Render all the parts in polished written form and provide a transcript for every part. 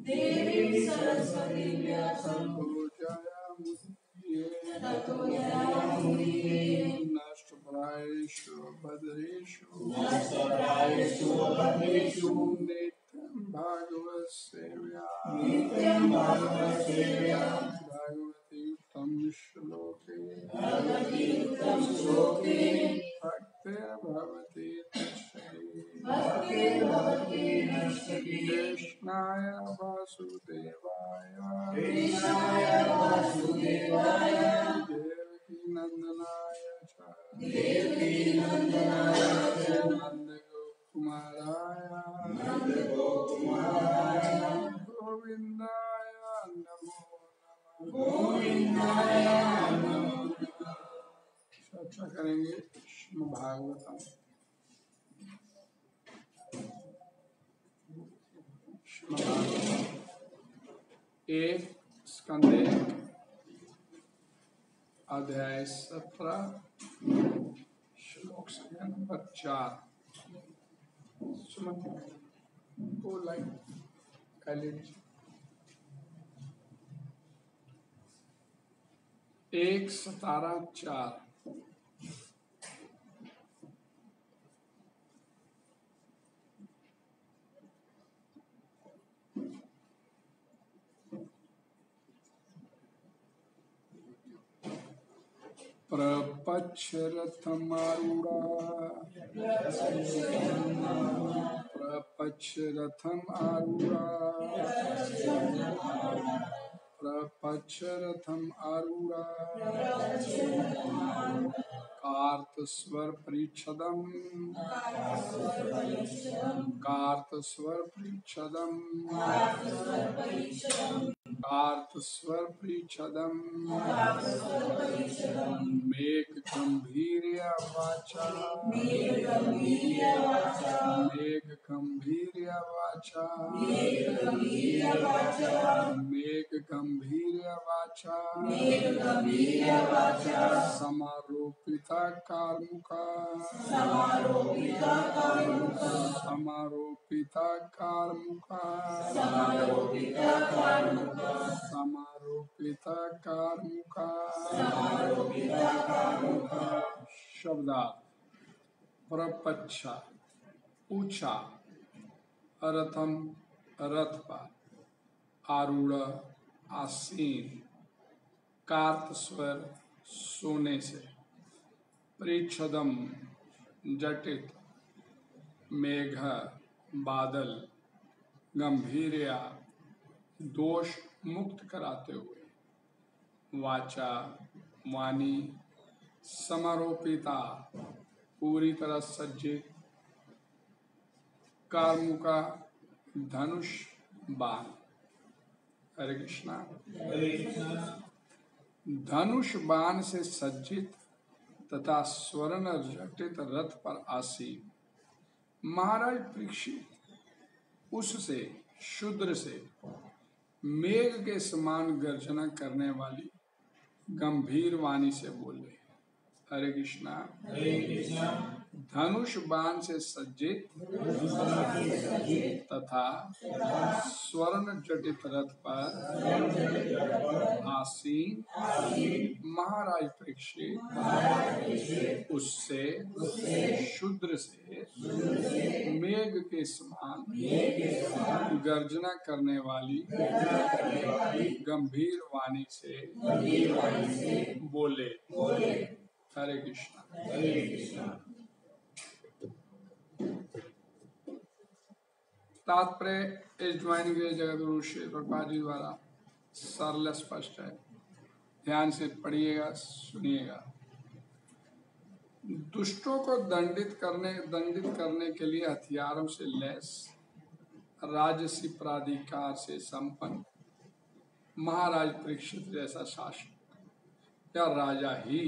देवी सरस्वती व्यासं नष्टप्रायेषु भद्रेषु नित्यं भागवत सेव्या भगवती उत्तम श्लोके भक्तिर्भवति नश्यति कृष्णाय वासुदेवाय देवकी नंदनाय च नंदगोकुमाराय गोविंदाय नमो नमः। चर्चा करेंगे श्रीमद् भागवतम एक स्कंदे अध्याय 17 श्लोक संख्या नंबर 4 सुमन को लाइन कैलेंडर 1:17:4 प्रपच्छरथमारूढ़ा प्रपच्छरथम आरूढ़ा प्रपच्छरथम आरूढ़ा कार्तस्वर परीक्षदम कार्तस्वर परीक्षदम कार्तस्वर परीक्षदम मेघ गंभीर्य वाचा मेघ गंभीर्य वाचा मेघ गंभीर्य वाचा समारोपिता कार्मुका समारोपिता कार्मुका समारोपिता कार्मुका शब्दार्थ प्रपच्छ ऊंचा रथम रथ पर आरूढ़ आसीन कार्त स्वर सोने से परीक्षदम जटित मेघ बादल गंभीर्या दोष मुक्त कराते हुए वाचा वाणी समारोपिता पूरी तरह सज्जित कार्मुका धनुष बाण हरे कृष्णा धनुष बाण से सज्जित तथा स्वर्ण जटित रथ पर आसीन महाराज परीक्षित उससे शूद्र से मेघ के समान गर्जना करने वाली गंभीर वाणी से बोले हरे कृष्णा धनुष बाण से सज्जित तथा स्वर्ण जटित रथ पर आसीन महाराज परीक्षित उससे शूद्र से मेघ के समान गर्जना करने वाली गंभीर वाणी से बोले हरे कृष्णा। तात्पर्य इस ज्वाइनिंग जगतगुरु श्री प्रभुपाद जी द्वारा सरल स्पष्ट है, ध्यान से पढ़िएगा सुनिएगा। दुष्टों को दंडित करने के लिए हथियारों से लैस राजसी प्राधिकार से संपन्न महाराज परीक्षित जैसा शासक या राजा ही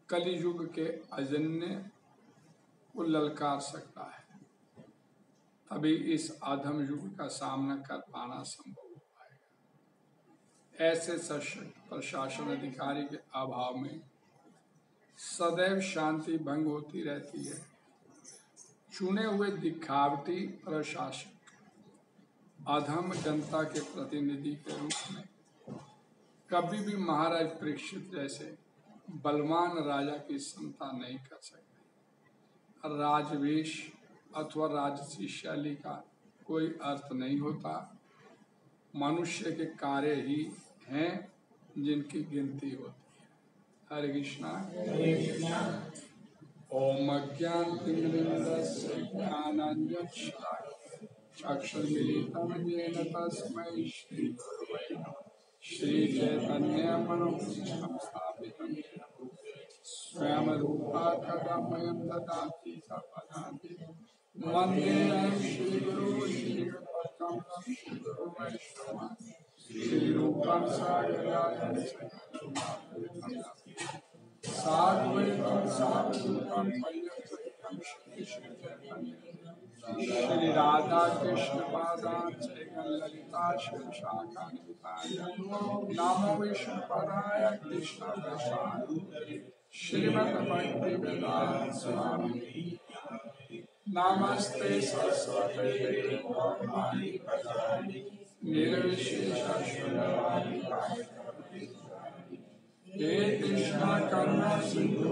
कलियुग के अजन्य को ललकार सकता है, तभी इस आधम युग का सामना कर पाना संभव हो पाएगा। ऐसे सशक्त प्रशासन अधिकारी के अभाव में सदैव शांति भंग होती रहती है। चुने हुए दिखावटी प्रशासक अधम जनता के प्रतिनिधि के रूप में कभी भी महाराज परीक्षित जैसे बलवान राजा की क्षमता नहीं कर सकते। राजवेश अथवा राजशिष्याली का कोई अर्थ नहीं होता। मनुष्य के कार्य ही हैं जिनकी गिनती होती है। हरे कृष्णा। ओम अज्ञानतिमिरन्धस्य ज्ञानाञ्जनशलाकया चक्षुर्मीलितं येन तस्मै श्रीचैतन्यमनोभीष्टं स्थापितं स्वयं रूपा कदा मह्यं ददाति स्वपदान्तिकं वन्देऽहं श्रीगुरो श्रीयुतपदकमलं श्रीगुरुवैष्णवं श्रीरूपं साग्रजातं साद्वैतं सावधूतं परिवर्तितं श्री राधा कृष्ण पादान ललिता श्री नमो विष्णु पदाय कृष्ण प्रसाद श्रीमद भक्ति वेदांत स्वामी नमस्ते सरस्वती गौरवाणी प्रचारिणी निर्विशेष शून्यवादी हे कृष्णा करुणा सिंधु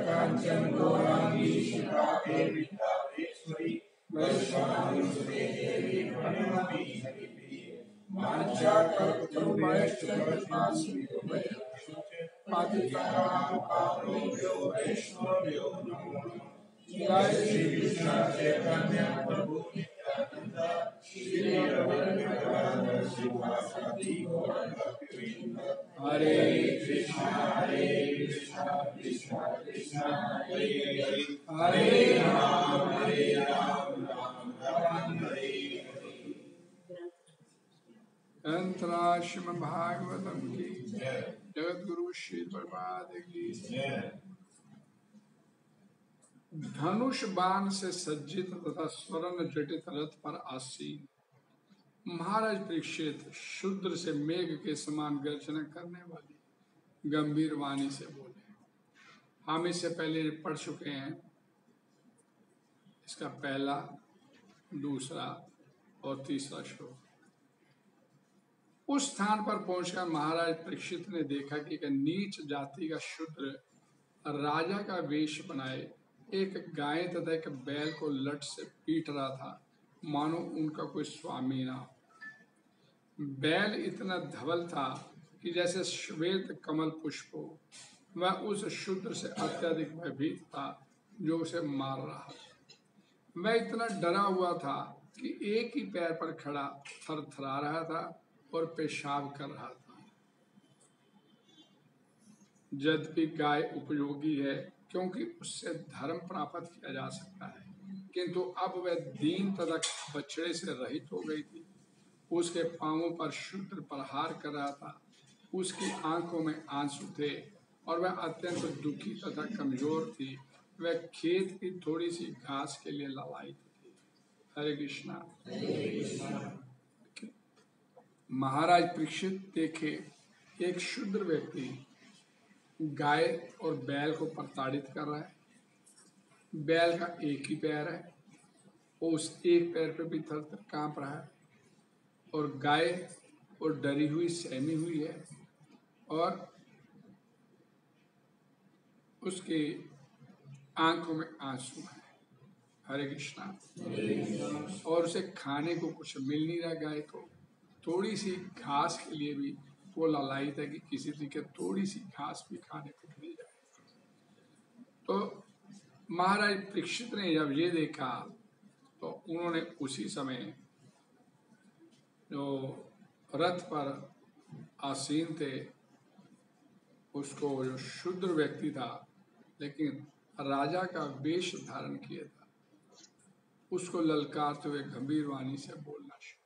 कांचन गौरांगी शिवा देवी वैष्णवी देवी मांचा कल्पतरु वैष्णवी वैष्णव्यो जय श्री कृष्ण चैतन्य प्रभु नित्यानंद श्री अद्वैत शिवासादि गौर भक्तवृंद हरे कृष्णा कृष्णा कृष्णा हरे हरे राम राम हरे अंतरा श्रीमद् भागवतम की जगत गुरु श्री प्रभुपाद की धनुष बाण से सज्जित तथा स्वर्ण जटित रथ पर आसीन महाराज परीक्षित शूद्र से मेघ के समान गर्जना करने वाली गंभीर वाणी से बोले। हम इससे पहले पढ़ चुके हैं इसका पहला, दूसरा और तीसरा श्लोक। उस स्थान पर पहुंचकर महाराज परीक्षित ने देखा कि एक नीच जाति का शूद्र राजा का वेश बनाए एक गाय तथा एक बैल को लट से पीट रहा था, मानो उनका कोई स्वामी ना हो। बैल इतना धवल था कि जैसे श्वेत कमल पुष्प हो। वह उस शूद्र से अत्यधिक भयभीत था जो उसे मार रहा था। वह इतना डरा हुआ था कि एक ही पैर पर खड़ा थरथरा रहा था और पेशाब कर रहा था। यद्यपि गाय उपयोगी है क्योंकि उससे धर्म प्राप्त किया जा सकता है, किंतु अब वह दीन तथा बछड़े से रहित हो गई थी। उसके पांवों पर शूद्र प्रहार कर रहा था। उसकी आंखों में आंसू थे और वह अत्यंत दुखी तथा कमजोर थी। वह खेत की थोड़ी सी घास के लिए ललायित थी। हरे कृष्णा। महाराज परीक्षित देखे एक शूद्र व्यक्ति गाय और बैल को प्रताड़ित कर रहा है। बैल का एक ही पैर है, वो उस एक पैर पे भी थर थर कांप रहा है और गाय और डरी हुई सहमी हुई है और उसकी आंखों में आंसू है। हरे कृष्णा। और उसे खाने को कुछ मिल नहीं रहा। गाय को थोड़ी सी घास के लिए भी वो ललायित है कि किसी तरीके थोड़ी सी घास भी खाने को मिल जाए। तो महाराज परीक्षित ने जब ये देखा तो उन्होंने उसी समय जो रथ पर आसीन थे उसको, जो शूद्र व्यक्ति था लेकिन राजा का वेश धारण किया था, उसको ललकारते हुए गंभीर वाणी से बोलना शुरू।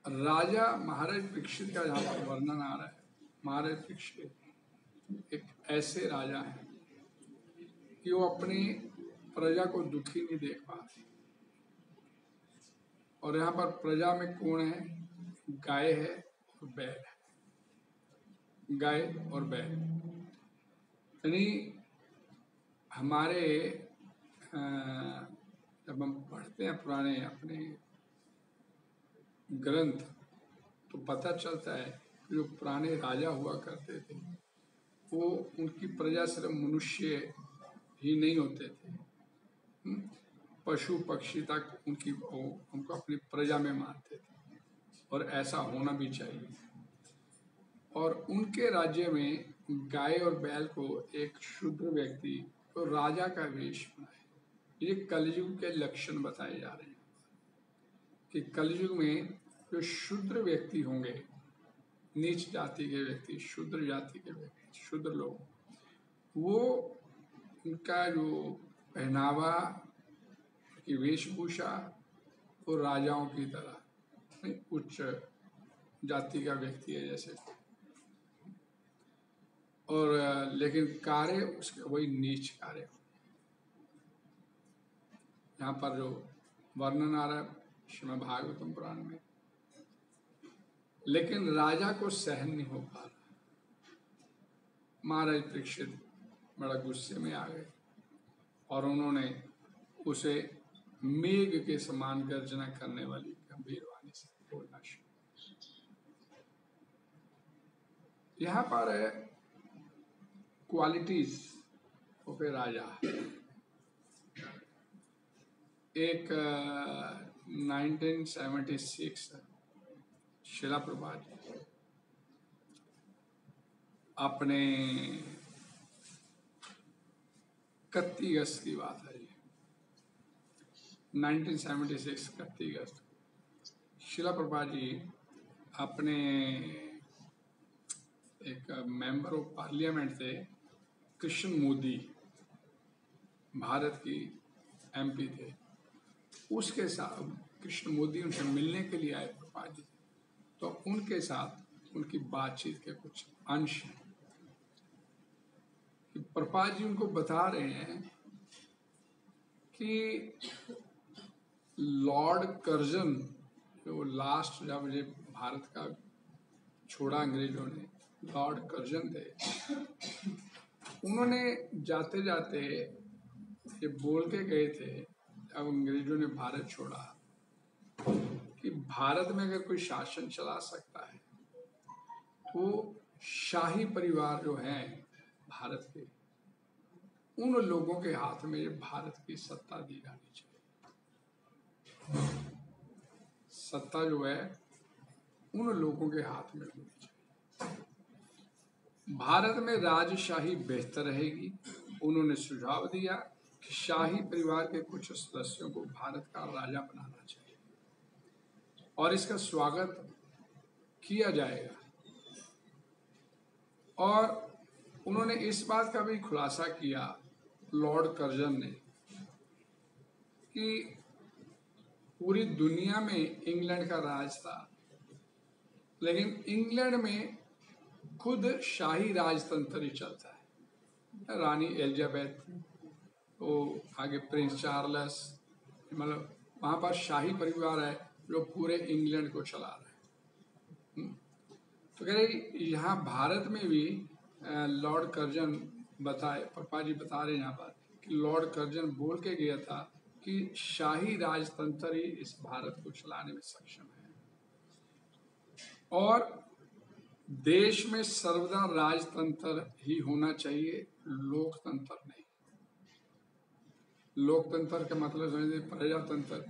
राजा महाराज परीक्षित का जहाँ पर वर्णन आ रहा है, महाराज परीक्षित एक ऐसे राजा हैं कि वो अपनी प्रजा को दुखी नहीं देख पाते। और यहाँ पर प्रजा में कौन है? गाय है और बैल है। गाय और बैल। यानी हमारे जब हम पढ़ते हैं पुराने अपने ग्रंथ तो पता चलता है कि जो पुराने राजा हुआ करते थे वो उनकी प्रजा सिर्फ मनुष्य ही नहीं होते थे, पशु पक्षी तक उनको अपनी प्रजा में मानते थे और ऐसा होना भी चाहिए। और उनके राज्य में गाय और बैल को एक शूद्र व्यक्ति तो राजा का वेश बनाए। ये कलयुग के लक्षण बताए जा रहे हैं कि कलयुग में जो शूद्र व्यक्ति होंगे, नीच जाति के व्यक्ति, शूद्र जाति के व्यक्ति, शूद्र लोग, वो उनका जो पहनावा की वेशभूषा वो राजाओं की तरह उच्च जाति का व्यक्ति है जैसे, और लेकिन कार्य उसके वही नीच कार्य। यहाँ पर जो वर्णन आ रहा है श्रीमद् भागवतम पुराण में, लेकिन राजा को सहन नहीं हो पा रहा। महाराज परीक्षित बड़ा गुस्से में आ गए और उन्होंने उसे मेघ के समान गर्जना करने वाली गंभीर वाणी से बोलना शुरू। यहाँ पर है क्वालिटीज ऑफ ए राजा। एक 1976 शिला प्रभात अपने 31 अगस्त की बात है, 1976 31 अगस्त, शिला प्रभात जी अपने एक मेंबर ऑफ पार्लियामेंट थे, कृष्ण मोदी भारत की एमपी थे, उसके साथ कृष्ण मोदी उनसे मिलने के लिए आए प्रभुपाद जी, तो उनके साथ उनकी बातचीत के कुछ अंश हैं। प्रभुपाद जी उनको बता रहे हैं कि लॉर्ड कर्जन जो लास्ट जब ये भारत का छोड़ा अंग्रेजों ने, लॉर्ड कर्जन थे, उन्होंने जाते जाते ये बोल के गए थे जब अंग्रेजों ने भारत छोड़ा कि भारत में अगर कोई शासन चला सकता है तो शाही परिवार जो है भारत के, उन लोगों के हाथ में ये भारत की सत्ता दी जानी चाहिए। सत्ता जो है उन लोगों के हाथ में होनी चाहिए। भारत में राजशाही बेहतर रहेगी। उन्होंने सुझाव दिया कि शाही परिवार के कुछ सदस्यों को भारत का राजा बनाना चाहिए और इसका स्वागत किया जाएगा। और उन्होंने इस बात का भी खुलासा किया लॉर्ड कर्जन ने कि पूरी दुनिया में इंग्लैंड का राज था, लेकिन इंग्लैंड में खुद शाही राजतंत्र ही चलता है। रानी एलिजाबेथ, तो आगे प्रिंस चार्ल्स, मतलब वहाँ पर शाही परिवार है जो पूरे इंग्लैंड को चला रहा है। तो कह रहे यहाँ भारत में भी लॉर्ड कर्जन बताए, पप्पा जी बता रहे हैं यहाँ पर कि लॉर्ड कर्जन बोल के गया था कि शाही राजतंत्र ही इस भारत को चलाने में सक्षम है और देश में सर्वदा राजतंत्र ही होना चाहिए, लोकतंत्र नहीं। लोकतंत्र का मतलब समझे प्रजातंत्र,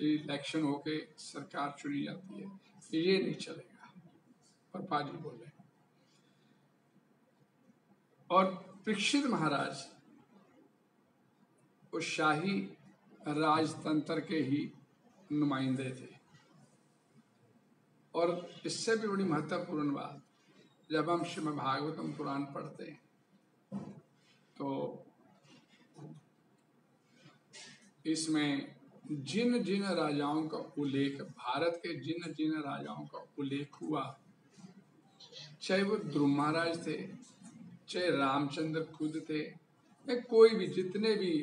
इलेक्शन होके सरकार चुनी जाती है, ये नहीं चलेगा, पप्पा जी बोले। और परीक्षित महाराज वो शाही राजतंत्र के ही नुमाइंदे थे। और इससे भी बड़ी महत्वपूर्ण बात, जब हम श्रीमद् भागवतम पुराण पढ़ते हैं तो इसमें जिन जिन राजाओं का उल्लेख, भारत के जिन जिन राजाओं का उल्लेख हुआ, चाहे वो ध्रुव महाराज थे, चाहे रामचंद्र खुद थे, कोई भी जितने भी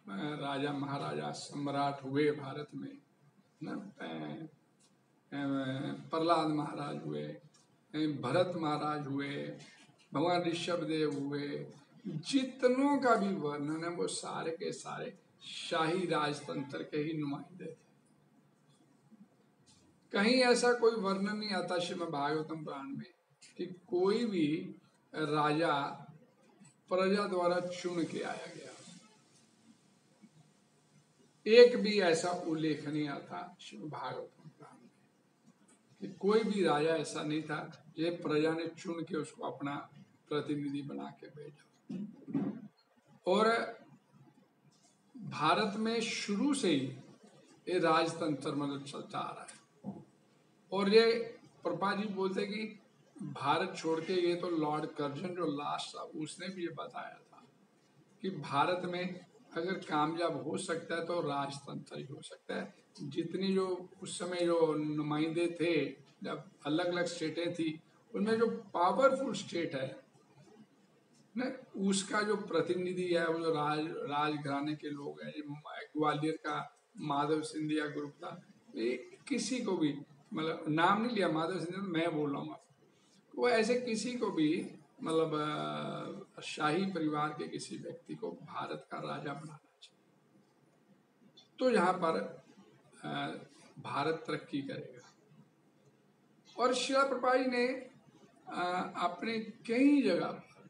राजा महाराजा सम्राट हुए भारत में, प्रहलाद महाराज हुए, भरत महाराज हुए, भगवान ऋषभ देव हुए, जितनों का भी वर्णन है वो सारे के सारे शाही राजतंत्र के ही नुमाइंदे थे। कहीं ऐसा कोई वर्णन नहीं आता श्रीमद् भागवतम पुराण में कि कोई भी राजा प्रजा द्वारा चुन के आया गया। एक भी ऐसा उल्लेख नहीं आता श्रीमद् भागवतम पुराण में कि कोई भी राजा ऐसा नहीं था ये प्रजा ने चुन के उसको अपना प्रतिनिधि बना के भेजा। और भारत में शुरू से ही ये राजतंत्र मतलब चलता आ रहा है। और ये प्रभुपाद जी बोलते कि भारत छोड़ के, ये तो लॉर्ड कर्जन जो लास्ट था उसने भी ये बताया था कि भारत में अगर कामयाब हो सकता है तो राजतंत्र ही हो सकता है। जितनी जो उस समय जो नुमाइंदे थे, जब अलग अलग स्टेटें थी, उनमें जो पावरफुल स्टेट है ना, उसका जो प्रतिनिधि है वो जो राजघराने के लोग हैं। ग्वालियर का माधव सिंधिया ग्रुप था, ये किसी को भी, मतलब नाम नहीं लिया माधव सिंधिया, मैं बोल रहा हूँ, वो ऐसे किसी को भी मतलब शाही परिवार के किसी व्यक्ति को भारत का राजा बनाना चाहिए तो यहाँ पर भारत तरक्की करेगा। और श्रील प्रभुपाद जी ने अपने कई जगह पर,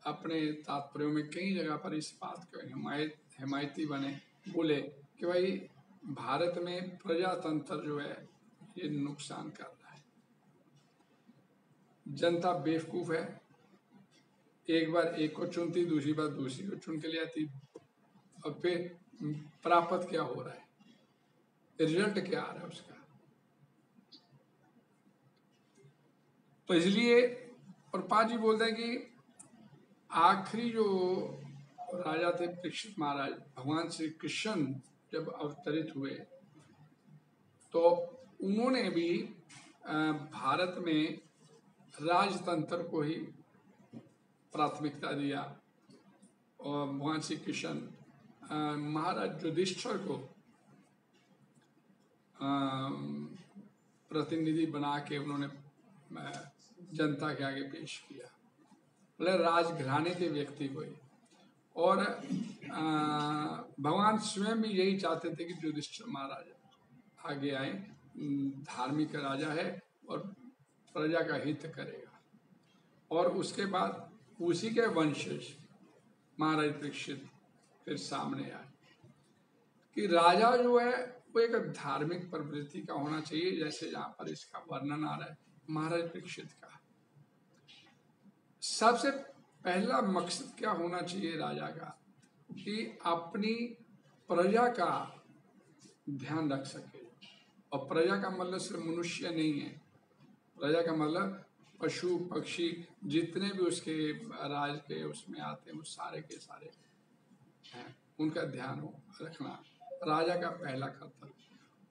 अपने तात्पर्यों में कई जगह पर इस बात को हिमायती बने, बोले कि भाई भारत में प्रजातंत्र जो है ये नुकसान कर रहा है, जनता बेवकूफ है, एक बार एक को चुनती, दूसरी बार दूसरी को चुन के ले आती, और फिर प्राप्त क्या हो रहा है, रिजल्ट क्या आ रहा है उसका। तो इसलिए प्रभुपाद जी बोलते हैं कि आखिरी जो राजा थे परीक्षित महाराज, भगवान श्री कृष्ण जब अवतरित हुए तो उन्होंने भी भारत में राजतंत्र को ही प्राथमिकता दिया। और भगवान श्री कृष्ण महाराज युधिष्ठिर को प्रतिनिधि बना के उन्होंने जनता के आगे पेश किया, मतलब राजघराने के व्यक्ति को ही। और भगवान स्वयं भी यही चाहते थे कि युधिष्ठिर महाराज आगे आए, धार्मिक राजा है और प्रजा का हित करेगा। और उसके बाद उसी के वंशज महाराज परीक्षित फिर सामने आए कि राजा जो है वो एक धार्मिक प्रवृत्ति का होना चाहिए, जैसे यहाँ पर इसका वर्णन आ रहा है महाराज परीक्षित का। सबसे पहला मकसद क्या होना चाहिए राजा का कि अपनी प्रजा का ध्यान रख सके। और प्रजा का मतलब सिर्फ मनुष्य नहीं है, प्रजा का मतलब पशु पक्षी जितने भी उसके राज के उसमें आते हैं वो सारे के सारे हैं, उनका ध्यान हो रखना राजा का पहला कर्तव्य।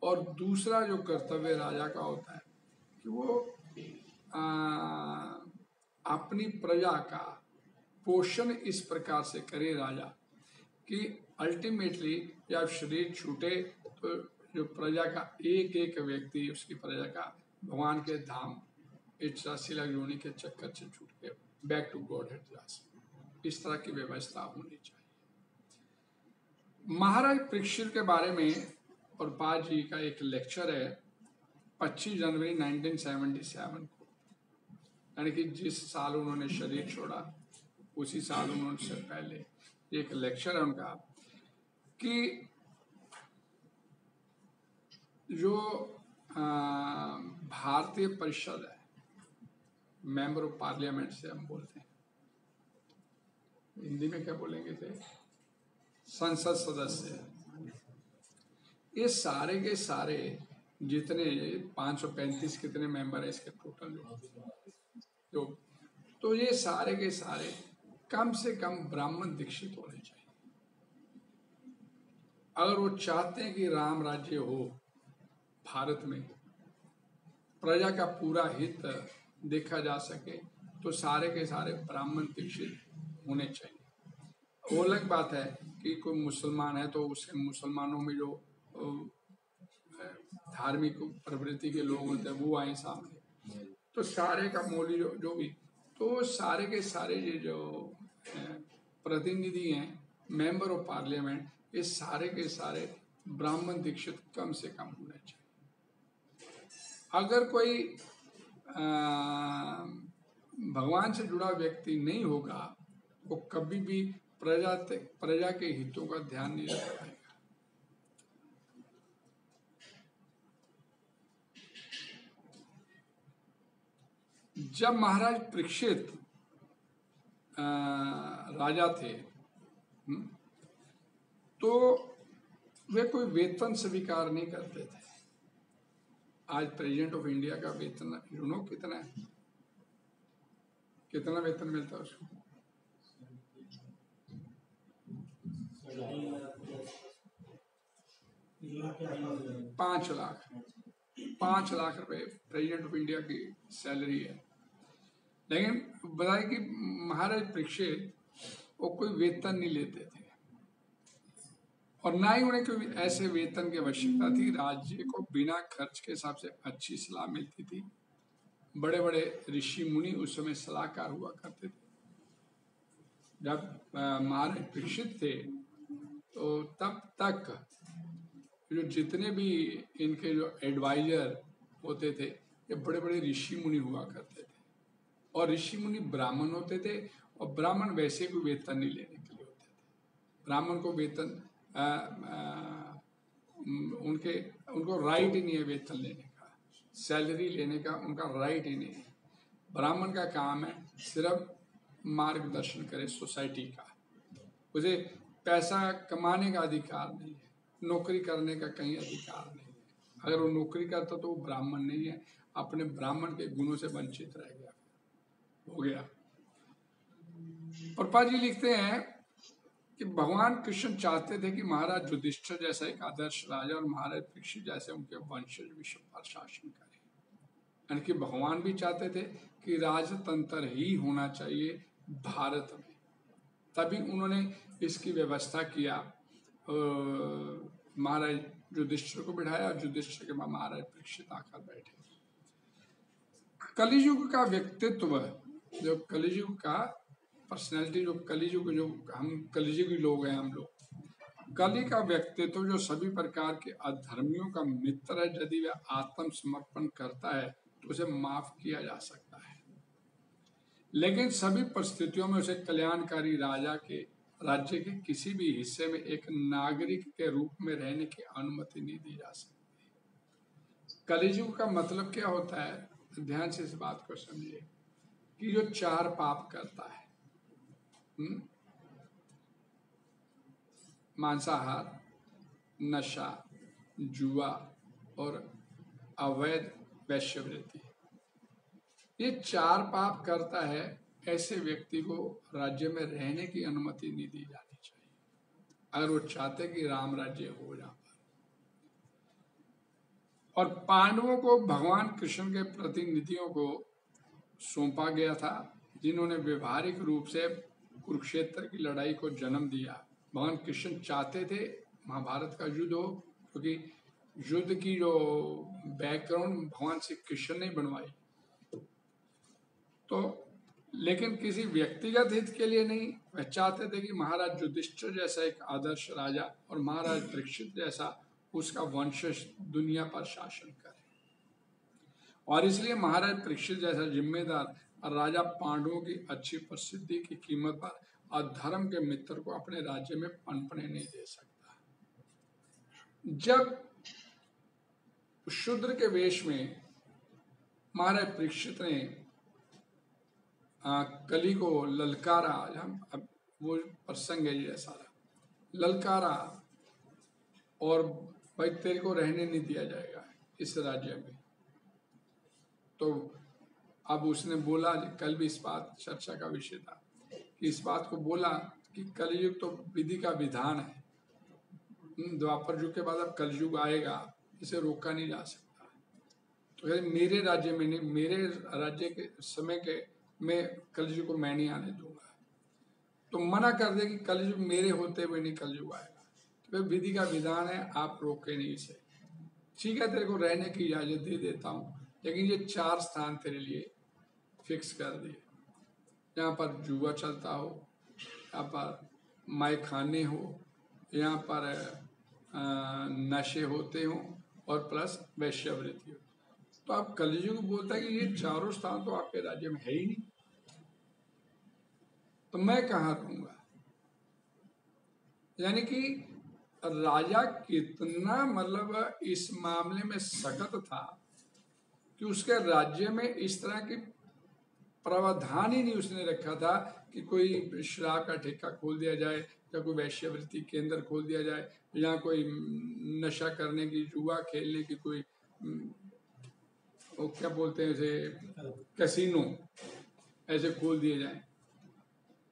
और दूसरा जो कर्तव्य राजा का होता है कि वो अपनी प्रजा का पोषण इस प्रकार से करे राजा कि अल्टीमेटली जब शरीर छूटे तो जो प्रजा का एक एक व्यक्ति उसकी प्रजा का भगवान के धाम इच्छाशीला योनि के चक्कर से छूट के बैक टू गॉड हेड जा सके, इस तरह की व्यवस्था होनी चाहिए। महाराज परीक्षित के बारे में प्रभुपाद जी का एक लेक्चर है 25 जनवरी 1977 को, यानी कि जिस साल उन्होंने शरीर छोड़ा उसी साल उन्होंने पहले एक लेक्चर है उनका कि जो भारतीय परिषद है, मेंबर ऑफ पार्लियामेंट से हम बोलते हैं, हिंदी में क्या बोलेंगे थे, संसद सदस्य, ये सारे के सारे जितने 535 कितने मेंबर है इसके टोटल जो, तो ये सारे के सारे कम से कम ब्राह्मण दीक्षित होने चाहिए। अगर वो चाहते हैं कि राम राज्य हो भारत में, प्रजा का पूरा हित देखा जा सके, तो सारे के सारे ब्राह्मण दीक्षित होने चाहिए। वो अलग बात है कि कोई मुसलमान है तो उसके मुसलमानों में जो धार्मिक प्रवृत्ति के लोग होते हैं वो आए सामने, तो सारे का मौली जो भी, तो सारे के सारे ये जो प्रतिनिधि हैं, मेंबर ऑफ पार्लियामेंट, ये सारे के सारे ब्राह्मण दीक्षित कम से कम होने चाहिए। अगर कोई भगवान से जुड़ा व्यक्ति नहीं होगा, वो कभी भी प्रजा के हितों का ध्यान नहीं रख पाएगा। जब महाराज परीक्षित राजा थे, तो वे कोई वेतन स्वीकार नहीं करते थे। आज प्रेसिडेंट ऑफ इंडिया का वेतन यूनो कितना है? कितना वेतन मिलता है उसको? 5 लाख रुपए प्रेसिडेंट ऑफ इंडिया की सैलरी है। लेकिन बताए कि महाराज परीक्षित वो कोई वेतन नहीं लेते थे, और ना ही उन्हें कोई ऐसे वेतन की आवश्यकता थी। राज्य को बिना खर्च के हिसाब से अच्छी सलाह मिलती थी। बड़े बड़े ऋषि मुनि उस समय सलाहकार हुआ करते थे। जब महाराज परीक्षित थे तो तब तक जो जितने भी इनके जो एडवाइजर होते थे, ये बड़े बड़े ऋषि मुनि हुआ करते थे, और ऋषि मुनि ब्राह्मण होते थे, और ब्राह्मण वैसे कोई वेतन नहीं लेने के लिए होते थे। ब्राह्मण को वेतन उनको राइट ही नहीं है वेतन लेने का, सैलरी लेने का उनका राइट ही नहीं है। ब्राह्मण का काम है सिर्फ मार्गदर्शन करे सोसाइटी का, उसे पैसा कमाने का अधिकार नहीं है, नौकरी करने का कहीं अधिकार नहीं है। अगर वो नौकरी करता तो वो ब्राह्मण नहीं है, अपने ब्राह्मण के गुणों से वंचित रह गया, हो गया। प्रभुपाद जी लिखते हैं कि भगवान कृष्ण चाहते थे कि महाराज युधिष्ठिर जैसा एक आदर्श राजा और महाराज परीक्षित जैसे उनके वंशज विश्व पर शासन करें। यानी कि भगवान भी चाहते थे कि राजतंत्र ही होना चाहिए भारत में, तभी उन्होंने इसकी व्यवस्था किया। महाराज युधिष्ठिर को बिठाया, और युधिष्ठिर के बाद महाराज परीक्षित आकर बैठे। कलियुग का व्यक्तित्व, जो कलियुग का पर्सनैलिटी, जो कलियुग, जो हम कलियुगी लोग हैं, हम लोग कलि का व्यक्तित्व जो सभी प्रकार के अधर्मियों का मित्र है। यदि वह आत्मसमर्पण करता है तो उसे माफ किया जा सकता है, लेकिन सभी परिस्थितियों में उसे कल्याणकारी राज्य के किसी भी हिस्से में एक नागरिक के रूप में रहने की अनुमति नहीं दी जा सकती। कलियुग का मतलब क्या होता है? ध्यान से इस बात को समझिए कि जो 4 पाप करता है, मांसाहार, नशा, जुआ और अवैध वैश्यवृत्ति, ये 4 पाप करता है, ऐसे व्यक्ति को राज्य में रहने की अनुमति नहीं दी जानी चाहिए, अगर वो चाहते कि राम राज्य हो जाए। और पांडवों को भगवान कृष्ण के प्रतिनिधियों को सौंपा गया था, जिन्होंने व्यवहारिक रूप से कुरुक्षेत्र की लड़ाई को जन्म दिया। भगवान कृष्ण चाहते थे महाभारत का युद्ध हो, क्योंकि युद्ध की जो बैकग्राउंड भगवान श्री कृष्ण ने बनवाई, तो लेकिन किसी व्यक्तिगत हित के लिए नहीं। वह चाहते थे कि महाराज युधिष्ठिर जैसा एक आदर्श राजा और महाराज परीक्षित जैसा उसका वंशज दुनिया पर शासन करे, और इसलिए महाराज परीक्षित जैसा जिम्मेदार राजा पांडवों की अच्छी प्रसिद्धि की कीमत पर अधर्म के मित्र को अपने राज्य में पनपने नहीं दे सकता। जब शूद्र के वेश में महाराज परीक्षित ने कली को ललकारा, अब वो प्रसंग है ये सारा, ललकारा और भाई तेरे को रहने नहीं दिया जाएगा इस राज्य में। तो अब उसने बोला, कल भी इस बात चर्चा का विषय था, कि इस बात को बोला कि कलयुग तो विधि का विधान है, द्वापर युग के बाद अब कलयुग आएगा, इसे रोका नहीं जा सकता। तो मेरे राज्य में नहीं, मेरे राज्य के समय के मैं कलयुग को मैं नहीं आने दूंगा। तो मना कर दे कि कलयुग मेरे होते हुए नहीं कलयुग आएगा, तो विधि का विधान है, आप रोके नहीं इसे। ठीक है, तेरे को रहने की इजाजत दे देता हूँ, लेकिन ये 4 स्थान तेरे लिए फिक्स कर दिए, यहाँ पर जुआ चलता हो, यहाँ पर माय खाने हो, यहाँ पर नशे होते हो और प्लस वैश्यावृत्ति हो। तो आप कलयुग बोलता है कि ये चारों स्थान तो आपके राज्य में है ही नहीं, तो मैं कहाँ रहूंगा। यानी कि राजा कितना मतलब इस मामले में सख्त था कि उसके राज्य में इस तरह की प्रावधान ही नहीं उसने रखा था कि कोई शराब का ठेका खोल दिया जाए या कोई वैश्यावृत्ति केंद्र खोल दिया जाए या कोई नशा करने की, जुआ खेलने की कोई वो क्या बोलते हैं उसे, कैसीनो ऐसे खोल दिए जाए।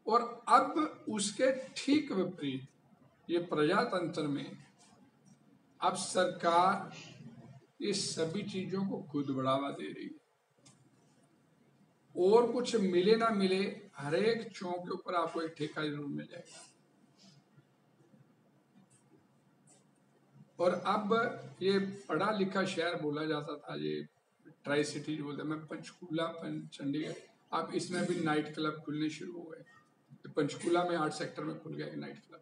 और अब उसके ठीक विपरीत ये प्रजातंत्र में अब सरकार ये सभी चीजों को खुद बढ़ावा दे रही है, और कुछ मिले ना मिले हर एक चौक के ऊपर आपको एक ठेका जरूर मिल जाएगा। और अब ये पढ़ा लिखा शहर बोला जाता था, ये ट्राई सिटी बोलते, मैं पंचकूला चंडीगढ़, अब इसमें भी नाइट क्लब खुलने शुरू हो गए। पंचकूला में 8 सेक्टर में खुल गया एक नाइट क्लब,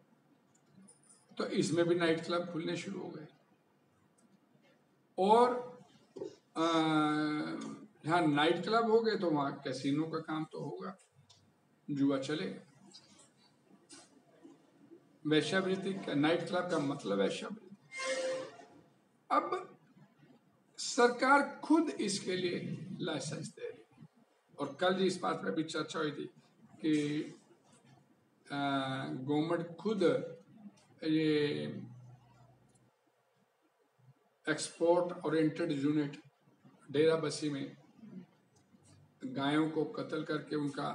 तो इसमें भी नाइट क्लब खुलने शुरू हो गए। और यहाँ नाइट क्लब हो गए तो वहां कैसीनो का काम तो होगा, जुआ चलेगा। वैश्यावृत्ति का नाइट क्लब का मतलब वैश्यावृत्ति। अब सरकार खुद इसके लिए लाइसेंस दे रही है। और कल जी इस बात पर भी चर्चा हुई थी कि गवर्नमेंट खुद ये एक्सपोर्ट ओरिएंटेड यूनिट डेरा बसी में गायों को कत्ल करके उनका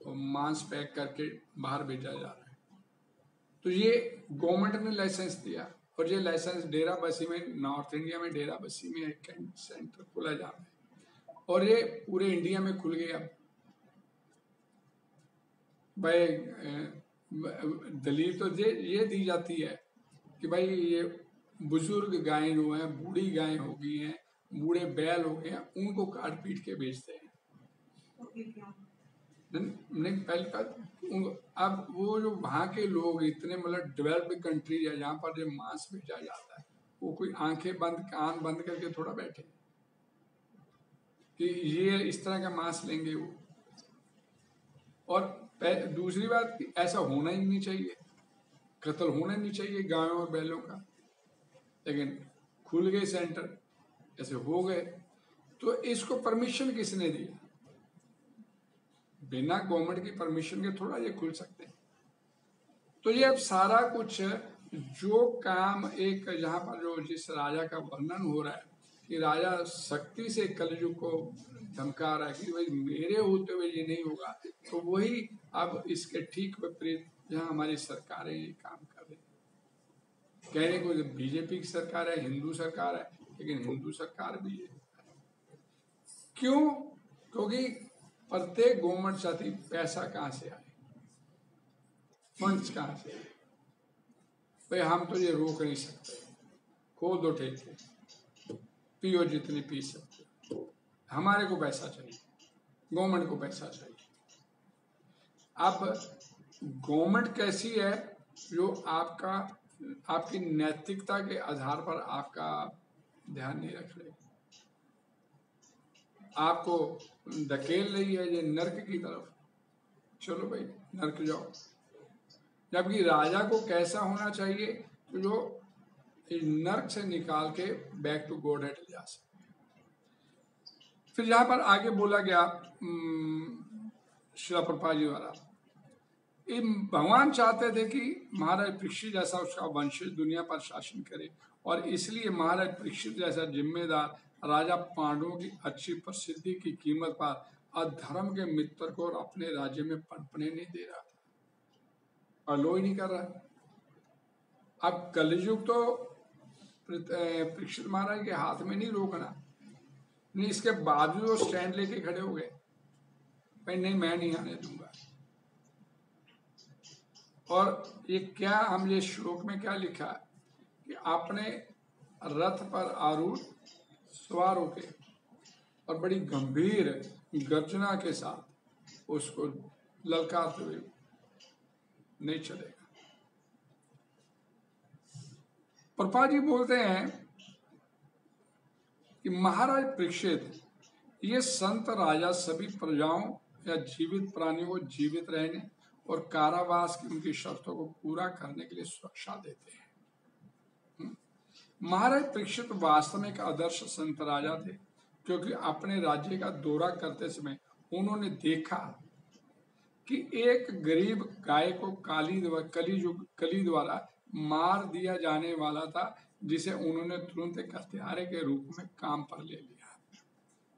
मांस पैक करके बाहर भेजा जा रहा है। तो ये गवर्नमेंट ने लाइसेंस दिया, और ये लाइसेंस डेरा बसी में, नॉर्थ इंडिया में डेरा बसी में एक सेंटर खोला जा रहा है, और ये पूरे इंडिया में खुल गया। भाई दलील तो ये दी जाती है कि भाई ये बुजुर्ग गायें जो हैं, बूढ़ी गायें हो गई हैं, बूढ़े बैल हो गए हैं, उनको काट पीट के बेचते हैं। नहीं पहले बात, अब वो जो वहाँ के लोग इतने मतलब डेवलप्ड कंट्री है जहाँ पर जो मांस बेचा जाता है, वो कोई आंखें बंद कान बंद करके थोड़ा बैठे कि ये इस तरह का मांस लेंगे वो। और दूसरी बात, ऐसा होना ही नहीं चाहिए, कत्ल होना नहीं चाहिए गायों और बैलों का, लेकिन खुल गए सेंटर, ऐसे हो गए। तो इसको परमिशन किसने दी? बिना गवर्नमेंट की परमिशन के थोड़ा ये खुल सकते हैं। तो ये अब सारा कुछ जो काम एक जहां पर जो जिस राजा का वर्णन हो रहा है कि राजा शक्ति से कलयुग को धमका रहा है कि भाई मेरे होते हुए ये नहीं होगा, तो वही अब इसके ठीक विपरीत जहां हमारी सरकारें ये काम कर रही है। कहने को बीजेपी की सरकार है, हिंदू सरकार है, लेकिन हिंदू सरकार भी है। क्यों? क्योंकि प्रत्येक गवर्नमेंट चाहती पैसा कहां से आए, फंड्स कहां से आए। भाई हम तो ये रोक नहीं सकते, खोल दो ठेके, पियो जितनी पी सकते, हमारे को पैसा चाहिए, गवर्नमेंट को पैसा चाहिए। अब गवर्नमेंट कैसी है जो आपकी नैतिकता के आधार पर आपका ध्यान नहीं रख रही, आपको धकेल रही है ये नर्क की तरफ, चलो भाई नर्क जाओ। जबकि राजा को कैसा होना चाहिए तो जो नर्क से निकाल के बैक टू गॉड हेड ले जा सके। फिर यहाँ पर आगे बोला गया श्रील प्रभुपाद जी द्वारा, भगवान चाहते थे कि महाराज परीक्षित जैसा उसका वंशज दुनिया पर शासन करे, और इसलिए महाराज परीक्षित जैसा जिम्मेदार राजा पांडवों की अच्छी प्रसिद्धि की कीमत पर अधर्म के मित्र को अपने राज्य में पनपने नहीं दे रहा था, अलो ही नहीं कर रहा। अब कलयुग तो परीक्षित महाराज के हाथ में नहीं रोकना, नहीं, इसके बाद भी वो स्टैंड लेके खड़े हो गए, भाई नहीं मैं नहीं आने दूंगा। और ये क्या हम ये श्लोक में क्या लिखा कि आपने रथ पर आरूढ़ सवार होके और बड़ी गंभीर गर्जना के साथ उसको ललकारते हुए नहीं चलेगा। प्रभुपाद जी बोलते हैं कि महाराज परीक्षित, ये संत राजा सभी प्रजाओं या जीवित प्राणियों को जीवित रहने और कारावास की उनकी शर्तों को पूरा करने के लिए सुरक्षा देते हैं। महाराज परीक्षित वास्तव में एक आदर्श संत राजा थे, क्योंकि अपने राज्य का दौरा करते समय उन्होंने देखा कि एक गरीब गाय को कली द्वारा मार दिया जाने वाला था, जिसे उन्होंने तुरंत एक हत्यारे के रूप में काम पर ले लिया।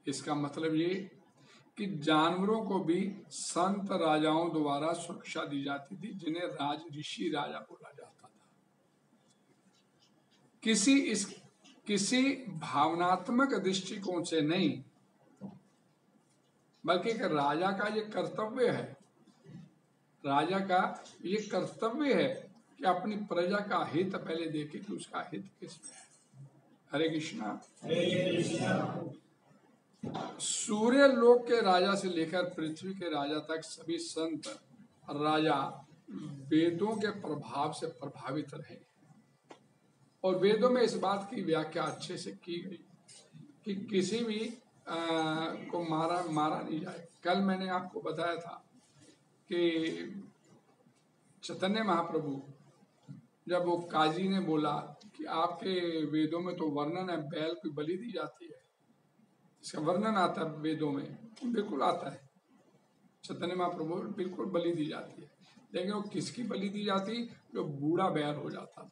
इसका मतलब ये कि जानवरों को भी संत राजाओं द्वारा सुरक्षा दी जाती थी, जिन्हें राज ऋषि राजा बोला जाता था। किसी भावनात्मक दृष्टिकोण से नहीं, बल्कि एक राजा का ये कर्तव्य है, राजा का ये कर्तव्य है कि अपनी प्रजा का हित पहले देखे कि उसका हित किसमें है। हरे कृष्णा। सूर्य लोक के राजा से लेकर पृथ्वी के राजा तक सभी संत राजा वेदों के प्रभाव से प्रभावित रहे, और वेदों में इस बात की व्याख्या अच्छे से की गई कि किसी भी को मारा नहीं जाए। कल मैंने आपको बताया था कि चैतन्य महाप्रभु, जब वो काजी ने बोला कि आपके वेदों में तो वर्णन है बैल की बलि दी जाती है, इसका वर्णन आता है वेदों में, बिल्कुल आता है, चैतन्य महाप्रभु बिल्कुल बलि दी जाती है, लेकिन वो किसकी बलि दी जाती? जो बूढ़ा बैल हो जाता था,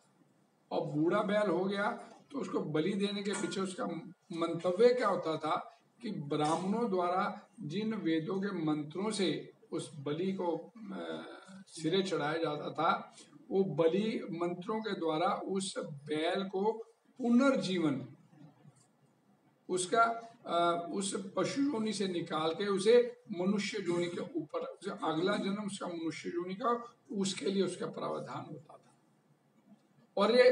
और बूढ़ा बैल हो गया तो उसको बलि देने के पीछे उसका मंतव्य क्या होता था कि ब्राह्मणों द्वारा जिन वेदों के मंत्रों से उस बलि को सिरे चढ़ाया जाता था, वो बलि मंत्रों के द्वारा उस बैल को पुनर्जीवन, उसका उस पशु योनि से निकाल के उसे मनुष्य योनि के ऊपर, अगला जन्म उसका मनुष्य योनि का, उसके लिए उसका प्रावधान होता था। और ये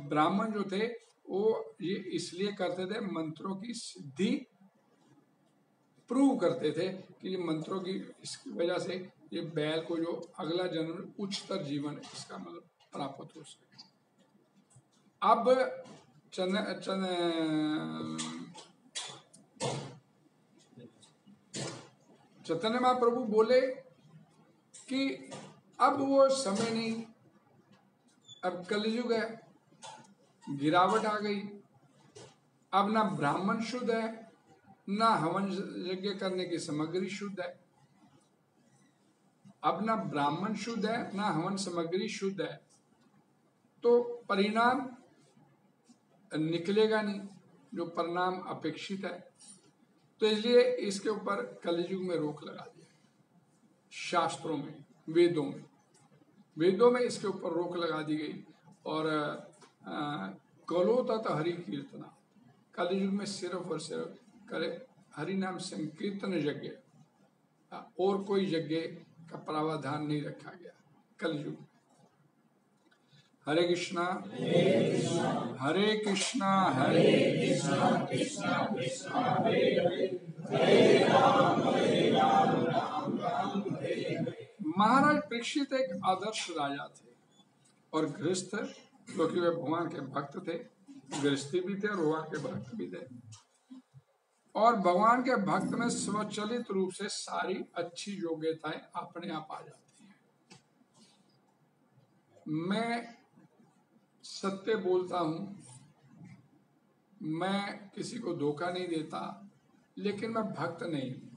ब्राह्मण जो थे वो ये इसलिए करते थे, मंत्रों की सिद्धि प्रूव करते थे कि ये मंत्रों की इसकी वजह से ये बैल को जो अगला जन्म उच्चतर जीवन इसका मतलब प्राप्त हो सके। अब चैतन्य महाप्रभु बोले कि अब वो समय नहीं, अब कलयुग है, गिरावट आ गई, अब ना ब्राह्मण शुद्ध है, ना हवन यज्ञ करने की सामग्री शुद्ध है। अब ना ब्राह्मण शुद्ध है, ना हवन सामग्री शुद्ध है, तो परिणाम निकलेगा नहीं जो परिणाम अपेक्षित है। तो इसलिए इसके ऊपर कलयुग में रोक लगा दिया, शास्त्रों में, वेदों में इसके ऊपर रोक लगा दी गई। और कलो तत् हरि कीर्तना, कलयुग में सिर्फ और सिर्फ करे हरि नाम संकीर्तन यज्ञ, और कोई यज्ञ का प्रावधान नहीं रखा गया कलयुग में। हरे कृष्णा हरे कृष्णा हरे कृष्णा कृष्णा कृष्णा हरे हरे, हरे राम राम राम हरे हरे। महाराज परीक्षित एक आदर्श राजा थे और गृहस्थ, क्योंकि वे भगवान के भक्त थे, गृहस्थी भी थे और भगवान के भक्त भी थे। और भगवान के भक्त में स्वचालित रूप से सारी अच्छी योग्यताएं अपने आप आ जाती हैं। मैं सत्य बोलता हूं, मैं किसी को धोखा नहीं देता, लेकिन मैं भक्त नहीं हूं,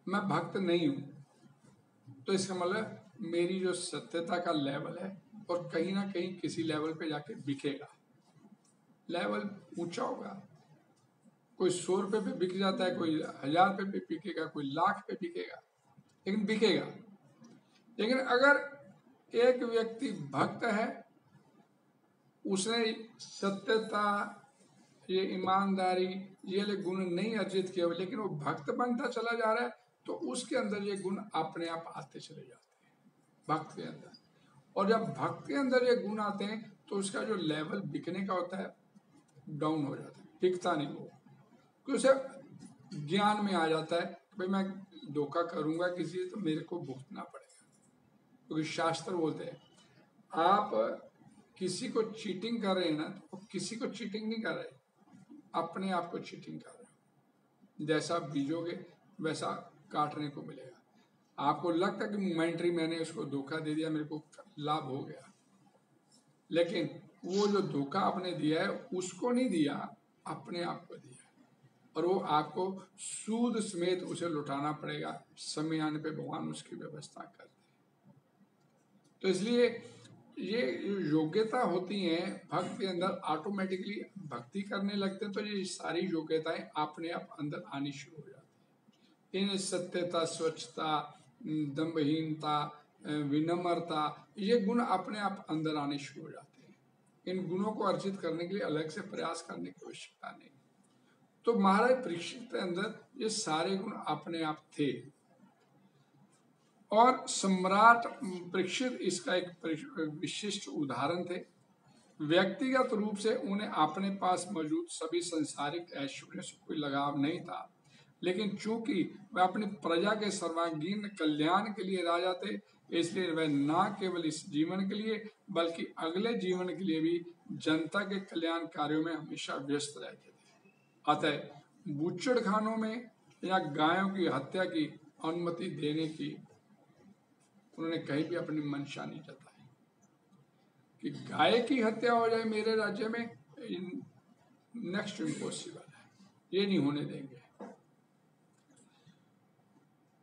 मैं भक्त नहीं हूं। तो इसका मतलब मेरी जो सत्यता का लेवल है और कहीं ना कहीं किसी लेवल पे जाके बिकेगा, लेवल ऊंचा होगा। कोई 100 रुपए पे बिक जाता है, कोई 1000 रुपए पे बिकेगा, कोई लाख पे बिकेगा, लेकिन बिकेगा। लेकिन अगर एक व्यक्ति भक्त है, उसने सत्यता, ये ईमानदारी, ये गुण नहीं अर्जित किए, लेकिन वो भक्त बनता चला जा रहा है, तो उसके अंदर ये गुण अपने आप आते चले जाते हैं भक्त के अंदर। और जब भक्त के अंदर ये गुण आते हैं तो उसका जो लेवल बिकने का होता है डाउन हो जाता है, टिकता नहीं वो, क्योंकि उसे ज्ञान में आ जाता है भाई मैं धोखा करूंगा किसी से तो मेरे को भुगतना पड़ेगा। क्योंकि शास्त्र बोलते हैं आप किसी को चीटिंग कर रहे हैं ना, तो किसी को चीटिंग नहीं कर रहे, अपने आप को चीटिंग कर रहे हो। जैसा बीजोगे वैसा काटने को मिलेगा। आपको लगता है कि मोमेंटरी मैंने उसको धोखा दे दिया, मेरे को लाभ हो गया, लेकिन वो जो धोखा आपने दिया है उसको नहीं दिया, अपने आप को दिया, और वो आपको सूद समेत उसे लौटाना पड़ेगा। समय आने पे भगवान उसकी व्यवस्था करते हैं। तो इसलिए ये योग्यता होती है भक्त के अंदर, ऑटोमेटिकली भक्ति करने लगते हैं तो ये सारी योग्यताएं अपने आप अंदर आनी शुरू हो जाती है। इन सत्यता, स्वच्छता, दंभहीनता, विनम्रता, ये गुण अपने आप अंदर आने शुरू हो जाते हैं। इन गुणों को अर्जित करने के लिए अलग से प्रयास करने की आवश्यकता नहीं। तो महाराज परीक्षित के अंदर ये सारे गुण अपने आप थे, और सम्राट परीक्षित इसका एक विशिष्ट उदाहरण थे। व्यक्तिगत रूप से उन्हें अपने पास मौजूद सभी संसारिक ऐश्वर्य से कोई लगाव नहीं था, लेकिन चूंकि वह अपनी प्रजा के सर्वांगीण कल्याण के लिए राजा थे, इसलिए वह न केवल इस जीवन के लिए बल्कि अगले जीवन के लिए भी जनता के कल्याण कार्यों में हमेशा व्यस्त रहते थे। अतः बूचड़ खानों में या गायों की हत्या की अनुमति देने की उन्होंने कहीं भी अपनी मंशा नहीं जताई कि गाय की हत्या हो जाए मेरे राज्य में, नेक्स्ट इम्पॉसिबल है, ये नहीं होने देंगे।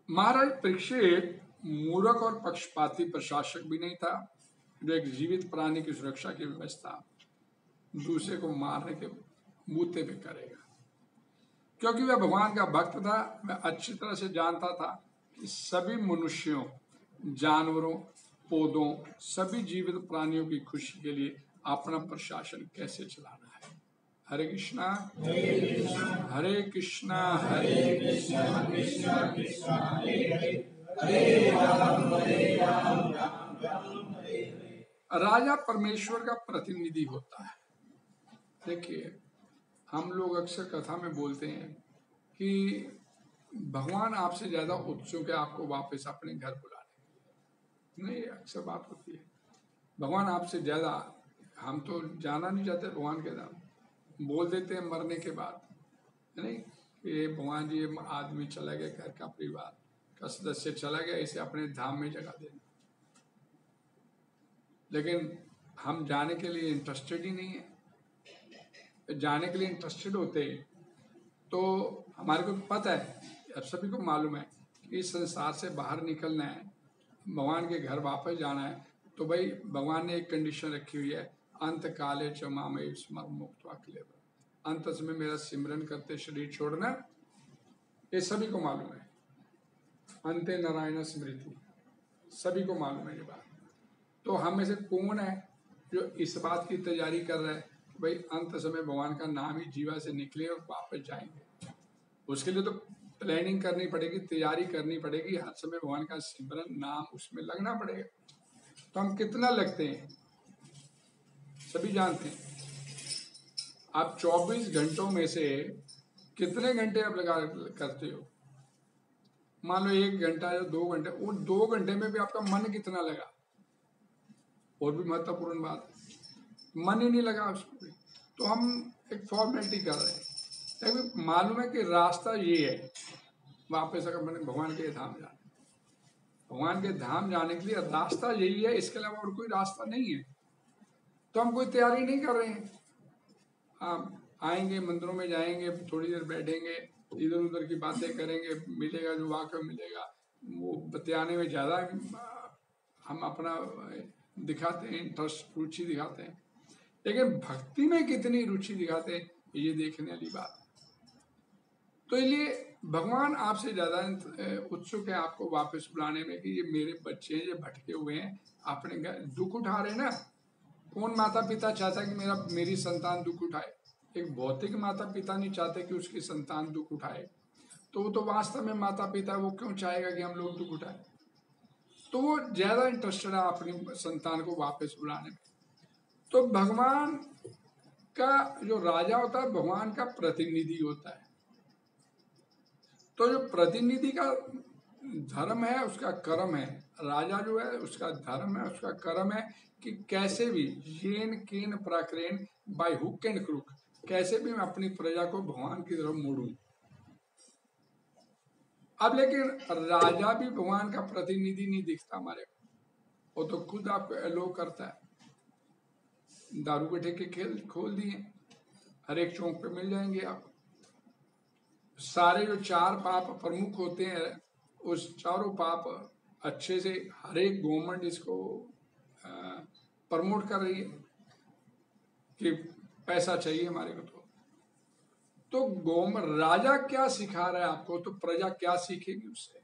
महाराज परीक्षित मूर्ख और पक्षपाती प्रशासक भी नहीं था जो एक जीवित प्राणी की सुरक्षा की व्यवस्था दूसरे को मारने के बूते पे करेगा। क्योंकि वह भगवान का भक्त था, वह अच्छी तरह से जानता था कि सभी मनुष्यों, जानवरों, पौधों, सभी जीवित प्राणियों की खुशी के लिए अपना प्रशासन कैसे चलाना है। हरे कृष्णा हरे कृष्णा हरे कृष्णा कृष्णा कृष्णा हरे हरे, हरे राम राम राम हरे हरे। राजा परमेश्वर का प्रतिनिधि होता है। देखिए हम लोग अक्सर कथा में बोलते हैं कि भगवान आपसे ज्यादा उत्सुक है आपको वापस अपने घर बुलाने। नहीं, अक्सर बात होती है भगवान आपसे ज्यादा, हम तो जाना नहीं चाहते भगवान के धाम, बोल देते हैं मरने के बाद, नहीं कि भगवान जी आदमी चला गया, घर का परिवार का सदस्य चला गया, इसे अपने धाम में जगा देना। लेकिन हम जाने के लिए इंटरेस्टेड ही नहीं है। जाने के लिए इंटरेस्टेड होते तो हमारे को पता है, अब सभी को मालूम है कि इस संसार से बाहर निकलना है, भगवान के घर वापस जाना है, तो भाई भगवान ने एक कंडीशन रखी हुई है, अंत काले च मामय स्मर मुक्त्वा क्लेवर, अंत में मेरा सिमरन करते शरीर छोड़ना, ये सभी को मालूम है। अंते नारायण स्मृति, सभी को मालूम है ये बात। तो हम में से कौन है जो इस बात की तैयारी कर रहा है कि भाई अंत समय भगवान का नाम ही जीवा से निकले और वापस जाएंगे। उसके लिए तो प्लानिंग करनी पड़ेगी, तैयारी करनी पड़ेगी, हर समय भगवान का सिमरन नाम उसमें लगना पड़ेगा। तो हम कितना लगते हैं सभी जानते हैं। आप 24 घंटों में से कितने घंटे आप लगा करते हो? मान लो 1 घंटा या 2 घंटे, वो 2 घंटे में भी आपका मन कितना लगा? और भी महत्वपूर्ण बात, मन ही नहीं लगा उसको भी, तो हम एक फॉर्मेलिटी कर रहे हैं। लेकिन मालूम है कि रास्ता ये है वापस अगर मैंने भगवान के धाम जाना, भगवान के धाम जाने के लिए रास्ता यही है, इसके अलावा और कोई रास्ता नहीं है। तो हम कोई तैयारी नहीं कर रहे हैं। आप आएंगे, मंदिरों में जाएंगे, थोड़ी देर बैठेंगे, इधर उधर की बातें करेंगे, मिलेगा जो वाकई मिलेगा वो बतियाने में ज्यादा हम अपना दिखाते हैं, इंटरेस्ट, रुचि दिखाते हैं। लेकिन भक्ति में कितनी रुचि दिखाते हैं ये देखने वाली बात। तो इसलिए भगवान आपसे ज्यादा उत्सुक है आपको वापस बुलाने में कि ये मेरे बच्चे हैं, ये भटके हुए हैं, अपने घर दुख उठा रहे हैं ना। कौन माता पिता चाहता है कि मेरी संतान दुख उठाए? एक भौतिक माता पिता नहीं चाहते कि उसकी संतान दुख उठाए, तो वो तो वास्तव में माता पिता वो क्यों चाहेगा कि हम लोग दुख उठाए? तो वो ज्यादा इंटरेस्टेड है अपनी संतान को वापस बुलाने में। तो भगवान का जो राजा होता है भगवान का प्रतिनिधि होता है। तो जो प्रतिनिधि का धर्म है उसका कर्म है, राजा जो है उसका धर्म है उसका कर्म है कि कैसे भी येन केन प्रकरेण बाय हुक एंड क्रुक, कैसे भी मैं अपनी प्रजा को भगवान की तरफ मोड़ूं। अब लेकिन राजा भी भगवान का प्रतिनिधि नहीं दिखता हमारे को, वो तो खुद आपको एलो करता है। दारू के ठेके खेल खोल दिए, हर एक चौक पे मिल जाएंगे आप। सारे जो चार पाप प्रमुख होते हैं उस चारों पाप अच्छे से हर एक गवर्नमेंट इसको प्रमोट कर रही है कि पैसा चाहिए हमारे को। तो गवर्नमेंट राजा क्या सिखा रहा है आपको, तो प्रजा क्या सीखेगी उससे?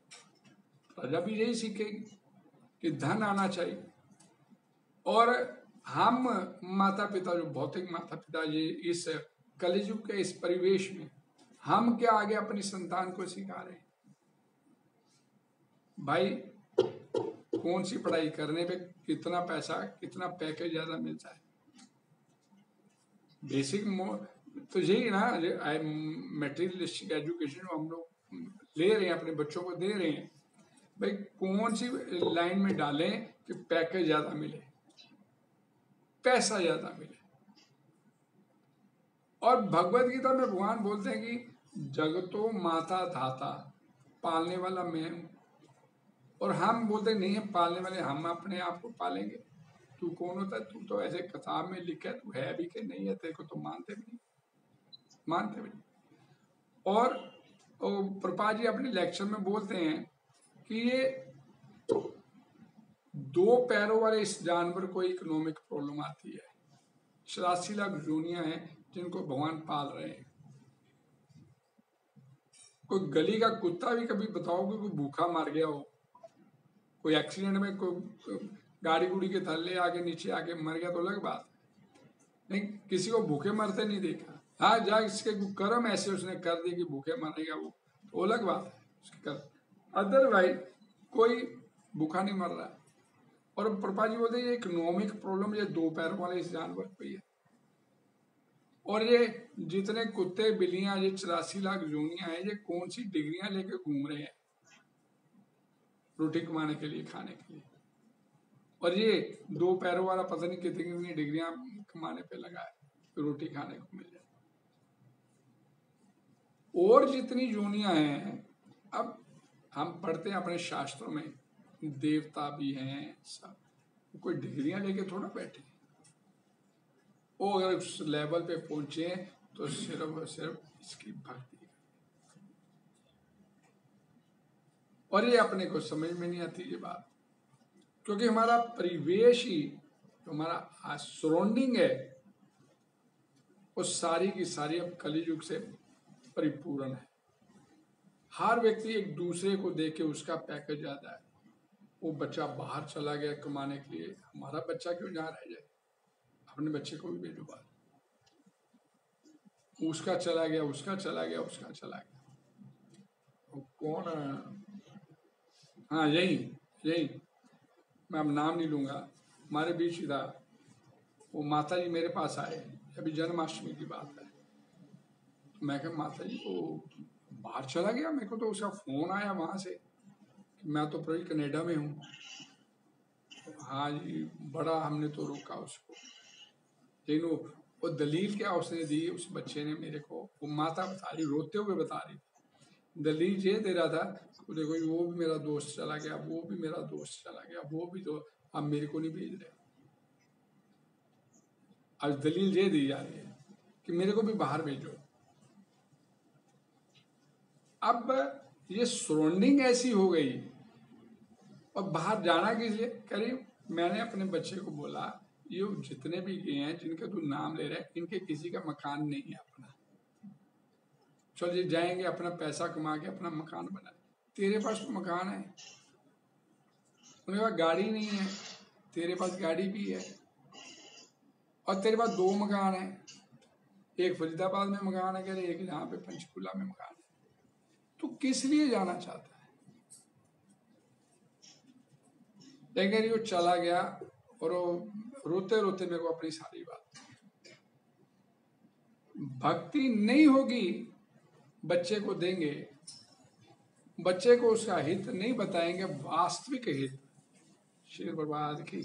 प्रजा भी यही सीखेगी कि धन आना चाहिए। और हम माता पिता जो भौतिक माता पिता ये इस कलयुग के इस परिवेश में हम क्या आगे अपनी संतान को सिखा रहे हैं? भाई कौन सी पढ़ाई करने पे कितना पैसा कितना पैकेज ज्यादा मिलता है, बेसिक तो यही ना मटेरियलिस्टिक एजुकेशन हम लोग ले रहे हैं अपने बच्चों को दे रहे हैं। भाई कौन सी लाइन में डालें कि पैकेज ज्यादा मिले, पैसा ज्यादा मिले। और भगवत गीता में भगवान बोलते हैं कि जगतो माता धाता, पालने वाला मैं हूं। और हम बोलते नहीं है पालने वाले हम अपने आप को पालेंगे। तू कौन होता है? तू तो ऐसे किताब में लिखा है, तू है भी कि नहीं है, तेरे को तो मानते भी नहीं। और प्रभुपाद जी अपने लेक्चर में बोलते हैं कि ये दो पैरों वाले इस जानवर को इकोनॉमिक प्रॉब्लम आती है। 84 लाख जोनियां हैं जिनको भगवान पाल रहे हैं। कोई गली का कुत्ता भी कभी बताओ कि कोई भूखा मर गया हो, कोई एक्सीडेंट में कोई गाड़ी गुड़ी के थल्ले आके नीचे आके मर गया तो अलग बात, नहीं किसी को भूखे मरते नहीं देखा। हाँ जा इसके कर्म ऐसे उसने कर दिए कि भूखे मरेगा वो, तो अलग बात है उसके कर्म। अदरवाइज कोई भूखा नहीं मर रहा। और प्रभा जी बोलते ये इकोनॉमिक प्रॉब्लम ये दो पैरों वाले इस जानवर पे है। और ये जितने कुत्ते बिल्लियां ये 84 लाख जोनियां हैं, ये कौन सी डिग्रियां लेके घूम रहे हैं रोटी कमाने के लिए, खाने के लिए। और ये दो पैरों वाला पता नहीं कितनी डिग्रियां कमाने पे लगा है, रोटी खाने को मिल जाए। और जितनी जोनियां हैं, अब हम पढ़ते हैं अपने शास्त्रों में देवता भी हैं सब, कोई डिग्रियां लेके थोड़ा बैठे। वो अगर उस लेवल पे पहुंचे तो सिर्फ और सिर्फ इसकी भक्ति। और ये अपने को समझ में नहीं आती ये बात, क्योंकि हमारा परिवेश ही जो हमारा सराउंडिंग है वो सारी की सारी अब कलियुग से परिपूर्ण है। हर व्यक्ति एक दूसरे को देख के उसका पैकेज ज्यादा है। वो बच्चा बाहर चला गया कमाने के लिए, हमारा बच्चा क्यों यहाँ रह जाए? अपने बच्चे को भी भेजो बाहर। उसका चला गया उसका चला गया उसका चला गया। कौन? हाँ यही मैं अब नाम नहीं लूंगा, हमारे बीच ही था। वो माता जी मेरे पास आए, अभी जन्माष्टमी की बात है। तो मैं कहा माता जी वो बाहर चला गया, मेरे को तो उसका फोन आया वहां से कि मैं तो प्रभु कनाडा में हूँ। हाँ जी, बड़ा हमने तो रोका उसको, लेकिन वो दलील क्या उसने दी उस बच्चे ने मेरे को, वो माता बता रही, रोते हुए बता रही, दलील ये दे रहा था देखो वो भी मेरा दोस्त चला गया, वो भी मेरा दोस्त चला गया, वो भी तो अब मेरे को नहीं भेज रहे। आज दलील ये दी जा रही है कि मेरे को भी बाहर भेजो। अब ये सराउंडिंग ऐसी हो गई और बाहर जाना किस लिए? करीब मैंने अपने बच्चे को बोला ये जितने भी गए हैं जिनके तू नाम ले रहे हैं इनके किसी का मकान नहीं है अपना, चल ये जाएंगे अपना पैसा कमा के अपना मकान बना। तेरे पास तो मकान है, उनके पास गाड़ी नहीं है, तेरे पास गाड़ी भी है। और तेरे पास दो मकान है, एक फरीदाबाद में मकान है, एक यहाँ पे पंचकूला में मकान है। तो किस लिए जाना चाहता है? लेकिन वो चला गया और वो रोते रोते मेरे को अपनी सारी बात, भक्ति नहीं होगी, बच्चे को देंगे, बच्चे को उसका हित नहीं बताएंगे, वास्तविक हित, श्री प्रभुपाद की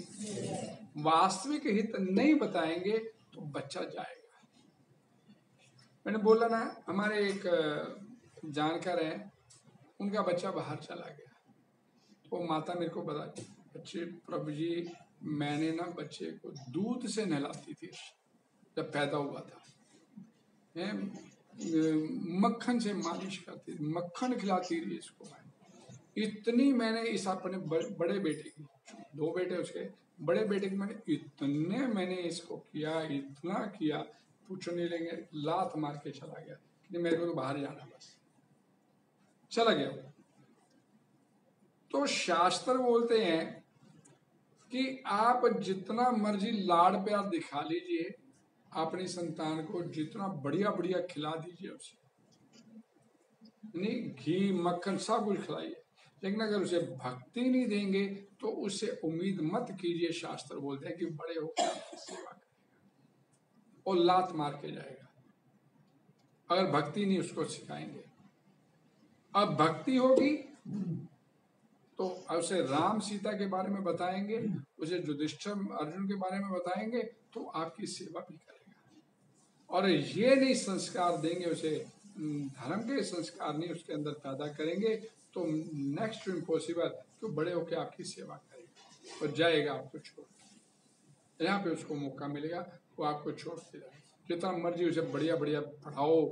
वास्तविक हित नहीं बताएंगे तो बच्चा जाएगा। मैंने बोला ना, हमारे एक जानकार है, उनका बच्चा बाहर चला गया, तो माता मेरे को बता, बच्चे प्रभु जी मैंने ना बच्चे को दूध से नहलाती थी जब पैदा हुआ था, मक्खन से मालिश करती थी, मक्खन खिलाती रही इसको, इतनी मैंने इस अपने बड़े बेटे की, 2 बेटे उसके, बड़े बेटे की मैंने इसको किया, इतना किया, पूछो नहीं लेंगे, लात मार के चला गया कि मेरे को तो बाहर जाना, बस चला गया। तो शास्त्र बोलते हैं कि आप जितना मर्जी लाड़ प्यार दिखा लीजिए, अपनी संतान को जितना बढ़िया बढ़िया खिला दीजिए, उसे नहीं घी मक्खन सब कुछ खिलाइए, लेकिन अगर उसे भक्ति नहीं देंगे तो उससे उम्मीद मत कीजिए। शास्त्र बोलते हैं कि बड़े होकर सेवा करेगा और लात मार के जाएगा, अगर भक्ति नहीं उसको सिखाएंगे। अब भक्ति होगी तो उसे राम सीता के बारे में बताएंगे, उसे युधिष्ठिर अर्जुन के बारे में बताएंगे, तो आपकी सेवा भी करेगा। और ये नहीं संस्कार देंगे उसे, धर्म के संस्कार नहीं उसके अंदर पैदा करेंगे, तो नेक्स्ट इम्पॉसिबल कि बड़े होकर आपकी सेवा करेगा और जाएगा आपको छोड़ के। यहाँ पे उसको मौका मिलेगा, वो आपको छोड़ के जाएगा। जितना मर्जी उसे बढ़िया बढ़िया पढ़ाओ,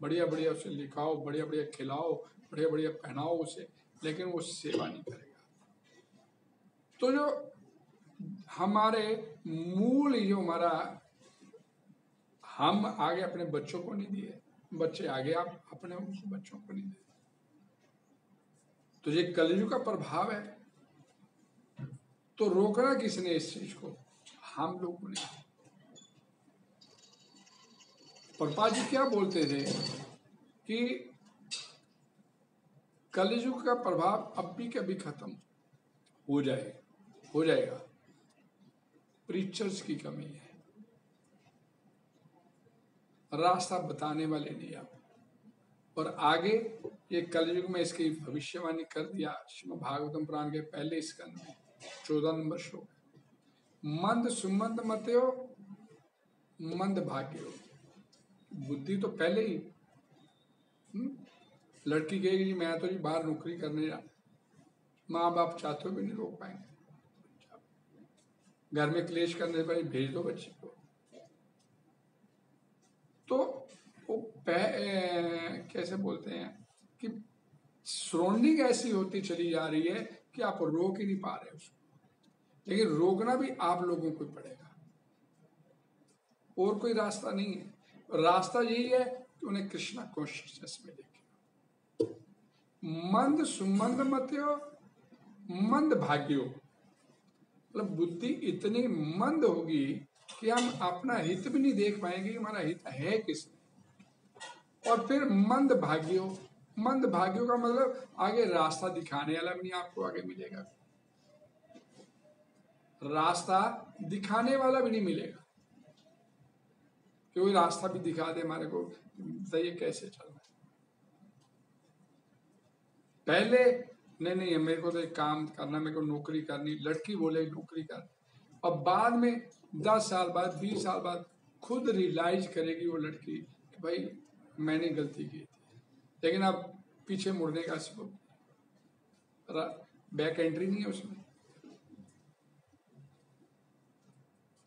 बढ़िया बढ़िया उसे लिखाओ, बढ़िया बढ़िया खिलाओ, बढ़िया बढ़िया पहनाओ उसे, लेकिन वो सेवा नहीं करेगा। तो जो हमारे मूल, जो हमारा, हम आगे अपने बच्चों को नहीं दिए, बच्चे आगे आप अपने बच्चों को नहीं दिए, तो ये कलयुग का प्रभाव है। तो रोकना किसने इस चीज को? हम लोगों ने। प्रभुपाद जी क्या बोलते थे कि कलयुग का प्रभाव अब भी कभी खत्म हो जाएगा। प्रीचर्स की कमी है, रास्ता बताने वाले नहीं आप। और आगे ये कलयुग में इसकी भविष्यवाणी कर दिया श्रीमद् भागवतम पुराण के पहले स्कंद में 14 नंबर श्लोक, मंद सुमंद मतयो मंद भाग्यो। बुद्धि तो पहले ही, लड़की कहेगी जी मैं तो जी बाहर नौकरी करने जाना, माँ बाप चाहते भी नहीं रोक पाएंगे, घर में क्लेश करने पर भेज दो बच्चे को। तो वो कैसे बोलते हैं कि सराउंडिंग ऐसी होती चली जा रही है कि आप रोक ही नहीं पा रहे उसको, लेकिन रोकना भी आप लोगों को पड़ेगा, और कोई रास्ता नहीं है। रास्ता यही है कि उन्हें कृष्णा कॉन्शियसनेस में देखें। मंद सुमंद मतयो मंद भाग्यो, मतलब बुद्धि इतनी मंद होगी कि हम अपना हित भी नहीं देख पाएंगे कि हमारा हित है किसमें। और फिर मंद भाग्यो का मतलब आगे रास्ता दिखाने वाला भी नहीं आपको आगे मिलेगा, रास्ता दिखाने वाला भी नहीं मिलेगा, कोई रास्ता भी दिखा दे हमारे को, बताइए कैसे चलना है। पहले नहीं मेरे को तो एक काम करना, मेरे को नौकरी करनी, लड़की बोले नौकरी कर, और बाद में 10 साल बाद 20 साल बाद खुद रियलाइज करेगी वो लड़की कि भाई मैंने गलती की थी, लेकिन अब पीछे मुड़ने का बैक एंट्री नहीं है उसमें।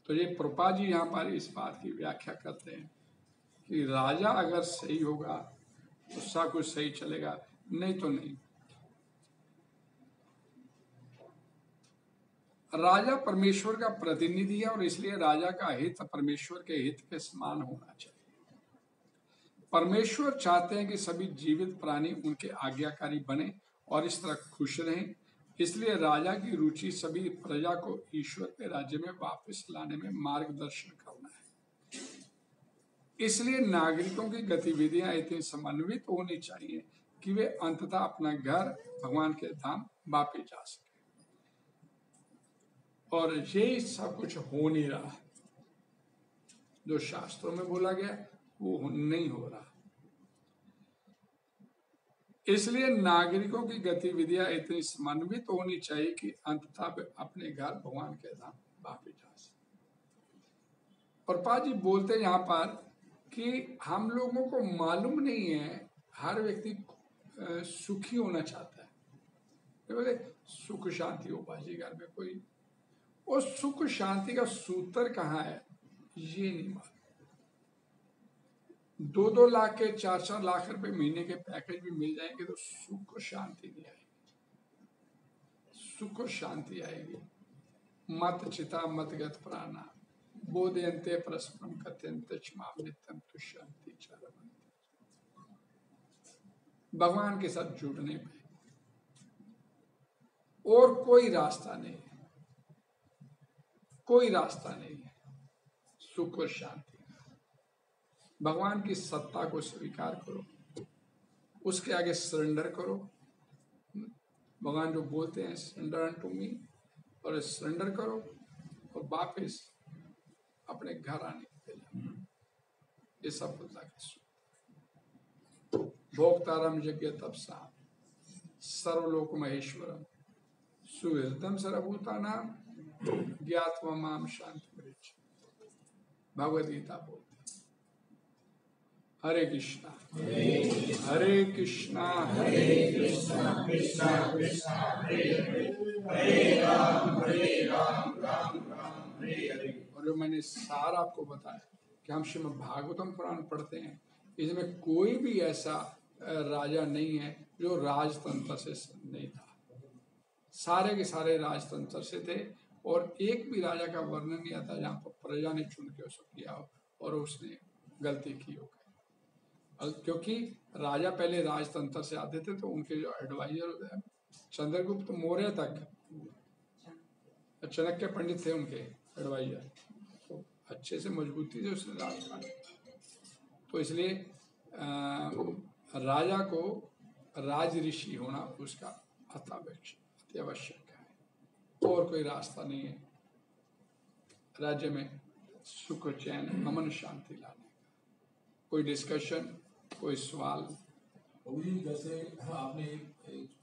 तो ये प्रभुपाद जी यहाँ पर इस बात की व्याख्या करते हैं कि राजा अगर सही होगा तो सब कुछ सही चलेगा, नहीं तो नहीं। राजा परमेश्वर का प्रतिनिधि है और इसलिए राजा का हित परमेश्वर के हित के समान होना चाहिए। परमेश्वर चाहते हैं कि सभी जीवित प्राणी उनके आज्ञाकारी बने और इस तरह खुश रहें, इसलिए राजा की रुचि सभी प्रजा को ईश्वर के राज्य में वापस लाने में मार्गदर्शन करना है। इसलिए नागरिकों की गतिविधियां इतनी समन्वित होनी चाहिए कि वे अंततः अपना घर भगवान के धाम वापस जा सके। और यही सब कुछ हो नहीं रहा जो शास्त्रों में बोला गया, वो नहीं हो रहा। इसलिए नागरिकों की गतिविधियां इतनी समन्वित होनी चाहिए कि अंततः अपने घर भगवान के धाम वापिस जा सके। प्रभुपाद जी बोलते हैं यहाँ पर कि हम लोगों को मालूम नहीं है, हर व्यक्ति सुखी होना चाहता है। बोले सुख शांति हो बाजी घर में कोई, और सुख शांति का सूत्र कहाँ है ये नहीं मालूम। 2-2 लाख के 4-4 लाख रुपए महीने के पैकेज भी मिल जाएंगे तो सुख शांति नहीं आएगी। सुख शांति आएगी मत चिता मत गत प्राणा बोधयन्ते परस्परम कथयन्ते क्षमाम नित्यम तुष्यन्ति चारवन्ति। भगवान के साथ जुड़ने में और कोई रास्ता नहीं है, कोई रास्ता नहीं है सुख और शांति का। भगवान की सत्ता को स्वीकार करो, उसके आगे सरेंडर करो। भगवान जो बोलते हैं सरेंडर अनटू मी, और सरेंडर करो और वापस अपने घर आने के लिए ये सफलता की सूत्र। भोक्तारम यज्ञ तपसा सर्वलोक महेश्वरम सुहृदम सर्वभूतानां ज्ञात्वा माम शांति। भगवद गीता बोलते हरे कृष्णा हरे कृष्णा हरे कृष्णा कृष्णा कृष्णा हरे हरे राम राम राम हरे हरे। और जो मैंने सारा आपको बताया कि हम श्रीमद् भागवतम पुराण पढ़ते हैं, इसमें कोई भी ऐसा राजा नहीं है जो राजतंत्र से नहीं था। सारे के सारे राजतंत्र से थे, और एक भी राजा का वर्णन नहीं आता जहाँ पर प्रजा ने चुन के उसको किया हो और उसने गलती की हो। क्योंकि राजा पहले राजतंत्र से आते थे, तो उनके जो एडवाइजर चंद्रगुप्त मौर्य तक चाणक्य पंडित थे, उनके एडवाइजर तो अच्छे से मजबूती से उसने राज पाया। तो इसलिए राजा को राज ऋषि होना उसका अति आवश्यक है, और कोई रास्ता नहीं है राज्य में सुख चैन अमन शांति लाने का। कोई डिस्कशन, कोई सवाल? जैसे आपने एक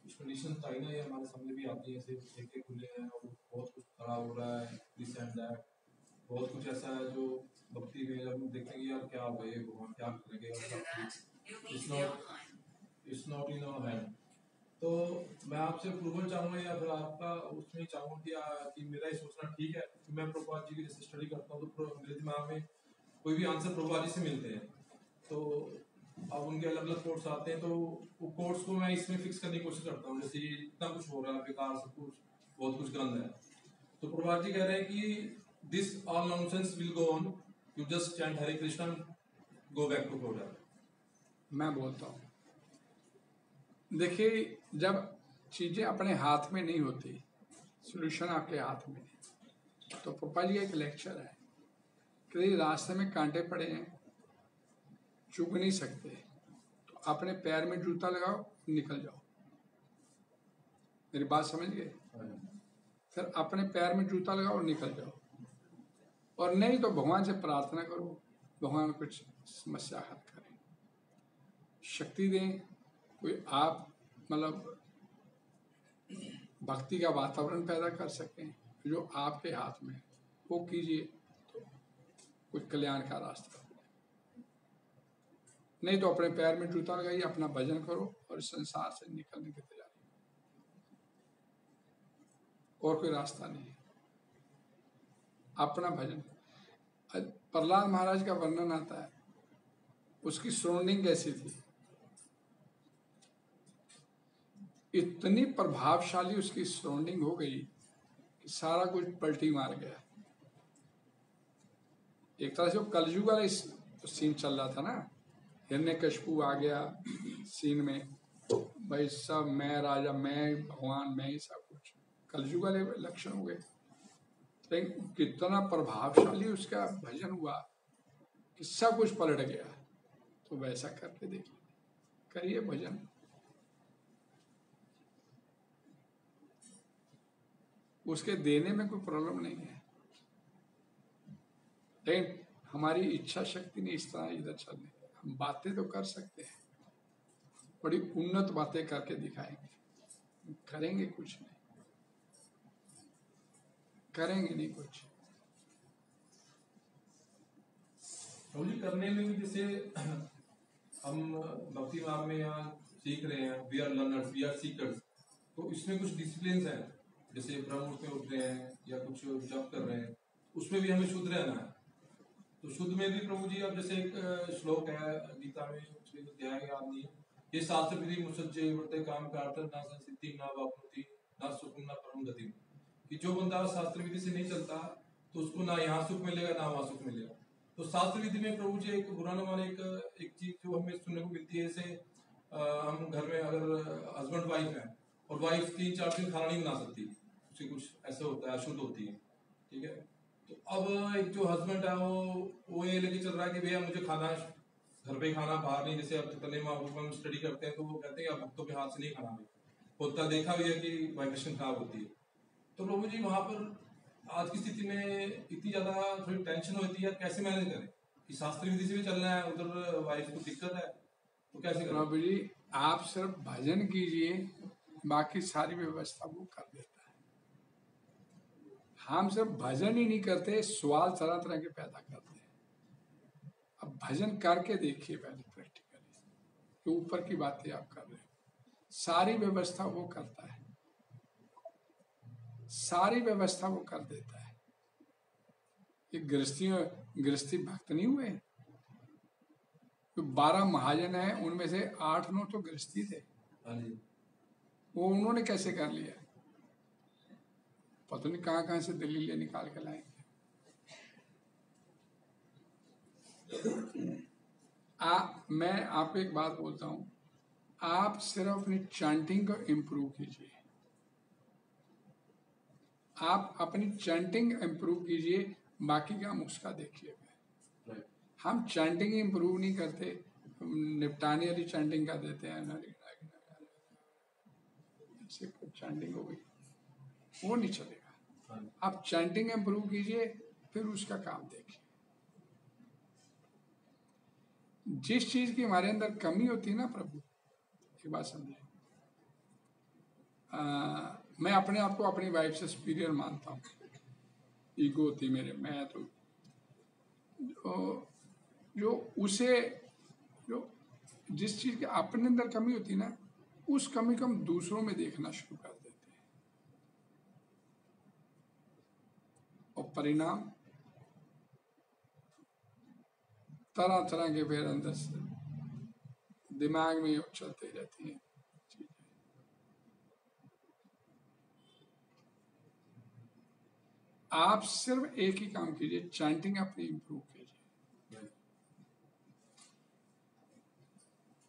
कंडीशन बताई ना, ये हमारे सामने भी आती है, ऐसे ठेके खुले हैं और बहुत कुछ खराब हो रहा है, दिस एंड दैट, बहुत कुछ ऐसा है जो भक्ति में जब हम देखेंगे यार क्या हो गया, भगवान क्या करेंगे, it's not in our hand. तो मैं आपसे अप्रूवल चाहूँगा या फिर आपका उसमें चाहूँगा कि मेरा ये सोचना ठीक है कि मैं प्रभुपाद जी की जैसे स्टडी करता हूँ तो मेरे दिमाग में कोई भी आंसर प्रभुपाद जी से मिलते हैं, तो अब उनके अलग अलग कोर्स आते हैं, तो वो कोर्स को मैं इसमें फिक्स करने की कोशिश करता हूँ। जैसे इतना कुछ हो रहा है बेकार, सब कुछ बहुत कुछ गंद है, तो प्रभुपाद जी कह रहे हैं कि this all nonsense will go on, you just chant Hare Krishna, go back to God. मैं बोलता हूँ, देखिए जब चीजें अपने हाथ में नहीं होती, सॉल्यूशन आपके हाथ में, तो पापा जी का एक लेक्चर है कि रास्ते में कांटे पड़े हैं, चुग नहीं सकते, तो अपने पैर में जूता लगाओ, निकल जाओ। मेरी बात समझ गए? फिर अपने पैर में जूता लगाओ और निकल जाओ, और नहीं तो भगवान से प्रार्थना करो, भगवान कुछ समस्या हल करें, शक्ति दें, कोई आप मतलब भक्ति का वातावरण पैदा कर सकें जो आपके हाथ में, वो कीजिए तो कुछ कल्याण का रास्ता। नहीं तो अपने पैर में जूता लगाइए, अपना भजन करो और इस संसार से निकलने की तैयारी, और कोई रास्ता नहीं है, अपना भजन। प्रहलाद महाराज का वर्णन आता है, उसकी सराउंडिंग कैसी थी, इतनी प्रभावशाली उसकी सराउंडिंग हो गई कि सारा कुछ पलटी मार गया। एक तरह से वो कलयुग वाला सीन चल रहा था ना, हिरण्यकशिपु आ गया सीन में, भाई सब मैं राजा, मैं भगवान, मैं ही सब कुछ, कलयुग वाले लक्षण हो गए। लेकिन कितना प्रभावशाली उसका भजन हुआ कि सब कुछ पलट गया। तो वैसा करके देखिए, करिए भजन, उसके देने में कोई प्रॉब्लम नहीं है, लेकिन हमारी इच्छा शक्ति नहीं इस तरह इधर चलने। हम बातें तो कर सकते हैं, बड़ी उन्नत बातें करके दिखाएंगे, करेंगे कुछ नहीं, करेंगे नहीं कुछ। प्रभु जी करने में भी जैसे हम भक्ति मार्ग में यहाँ सीख रहे हैं, we are learners, we are seekers, तो इसमें कुछ डिसिप्लिन है, जैसे ब्रह्म में उठ रहे हैं या कुछ जप कर रहे हैं, उसमें भी हमें शुद्ध रहना है। तो शुद्ध में भी प्रभु जी, अब जैसे एक श्लोक है गीता में, उसमें अध्याय याद नहीं है, ये शास्त्र विधि मुसज्जे वर्ते काम कार्त ना संसिद्धि ना वाप्नुति ना सुखम ना परम गति, कि जो बंदा शास्त्र विधि से नहीं चलता तो उसको ना यहाँ सुख मिलेगा ना वहाँ सुख मिलेगा। तो शास्त्र विधि में प्रभु जी एक बुरा न माने एक चीज जो हमें सुनने को मिलती है, जैसे हम घर में अगर हस्बैंड वाइफ है और वाइफ 3-4 दिन खाना नहीं बना सकती, उससे कुछ ऐसा होता है, अशुद्ध होती है, ठीक है। तो अब एक जो हस्बैंड है वो ये लेके चल रहा है कि भैया मुझे खाना घर पे खाना, बाहर नहीं। जैसे अब तने हम स्टडी करते हैं तो वो कहते हैं आप भक्तों के हाथ से नहीं खाना होता, देखा भी है कि वाइब्रेशन खराब होती है। तो प्रभु जी वहां पर आज की स्थिति में इतनी ज्यादा थोड़ी टेंशन होती है, कैसे मैनेज करें कि शास्त्रीय विधि से भी चलना है, उधर वाइफ को दिक्कत है, तो कैसे करें? प्रभु जी आप सिर्फ भजन कीजिए, बाकी सारी व्यवस्था वो कर देता है। हम सिर्फ भजन ही नहीं करते, सवाल तरह तरह के पैदा करते हैं। अब भजन करके देखिए पहले प्रैक्टिकली, कि ऊपर की बातें आप कर रहे हो, सारी व्यवस्था वो करता है, सारी व्यवस्था वो कर देता है। ये गृहस्थी भक्त नहीं हुए, तो 12 महाजन है, उनमें से 8-9 तो गृहस्थी थे। वो उन्होंने कैसे कर लिया, पता नहीं कहां से दलीलें निकाल के लाएंगे। मैं आपको एक बात बोलता हूं, आप सिर्फ अपनी चैंटिंग को इम्प्रूव कीजिए, आप अपनी चैंटिंग इम्प्रूव कीजिए, बाकी काम उसका देखिए। हम चैंटिंग इम्प्रूव नहीं करते, निपटाने वाली चैंटिंग कर देते हैं, चैंटिंग हो गई, वो नहीं चलेगा। आप चैंटिंग इम्प्रूव कीजिए, फिर उसका काम देखिए। जिस चीज की हमारे अंदर कमी होती है ना प्रभु, एक बात समझे, मैं अपने आप को अपनी वाइफ से सुपीरियर मानता हूँ, ईगो होती मेरे, मैं तो जो उसे जो जिस चीज की अपने अंदर कमी होती है ना, उस कमी को हम दूसरों में देखना शुरू कर देते हैं, और परिणाम तरह तरह के फिर अंदर से दिमाग में चलते रहती हैं चीजें। आप सिर्फ एक ही काम कीजिए, चैंटिंग अपनी इंप्रूव कीजिए,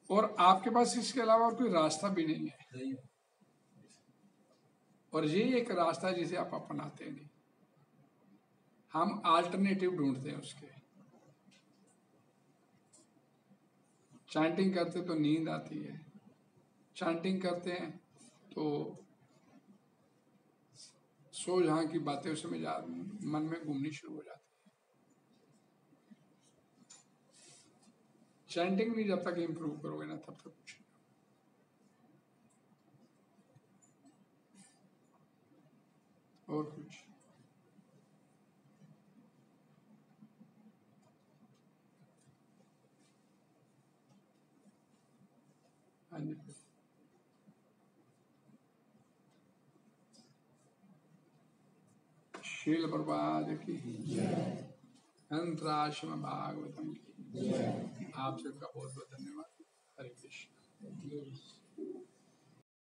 और आपके पास इसके अलावा और कोई रास्ता भी नहीं है, और ये एक रास्ता जिसे आप अपनाते नहीं, हम अल्टरनेटिव ढूंढते हैं उसके। चैंटिंग करते तो नींद आती है, चैंटिंग करते हैं तो सो जहां की बातें उसमें मन में घूमनी शुरू हो जाती है। चैंटिंग नहीं जब तक इम्प्रूव करोगे ना, तब तक कुछ नहीं। और कुछ शील प्रभात की अंतराश्रम भागवतम की। आप सबका बहुत बहुत धन्यवाद। हरे कृष्ण।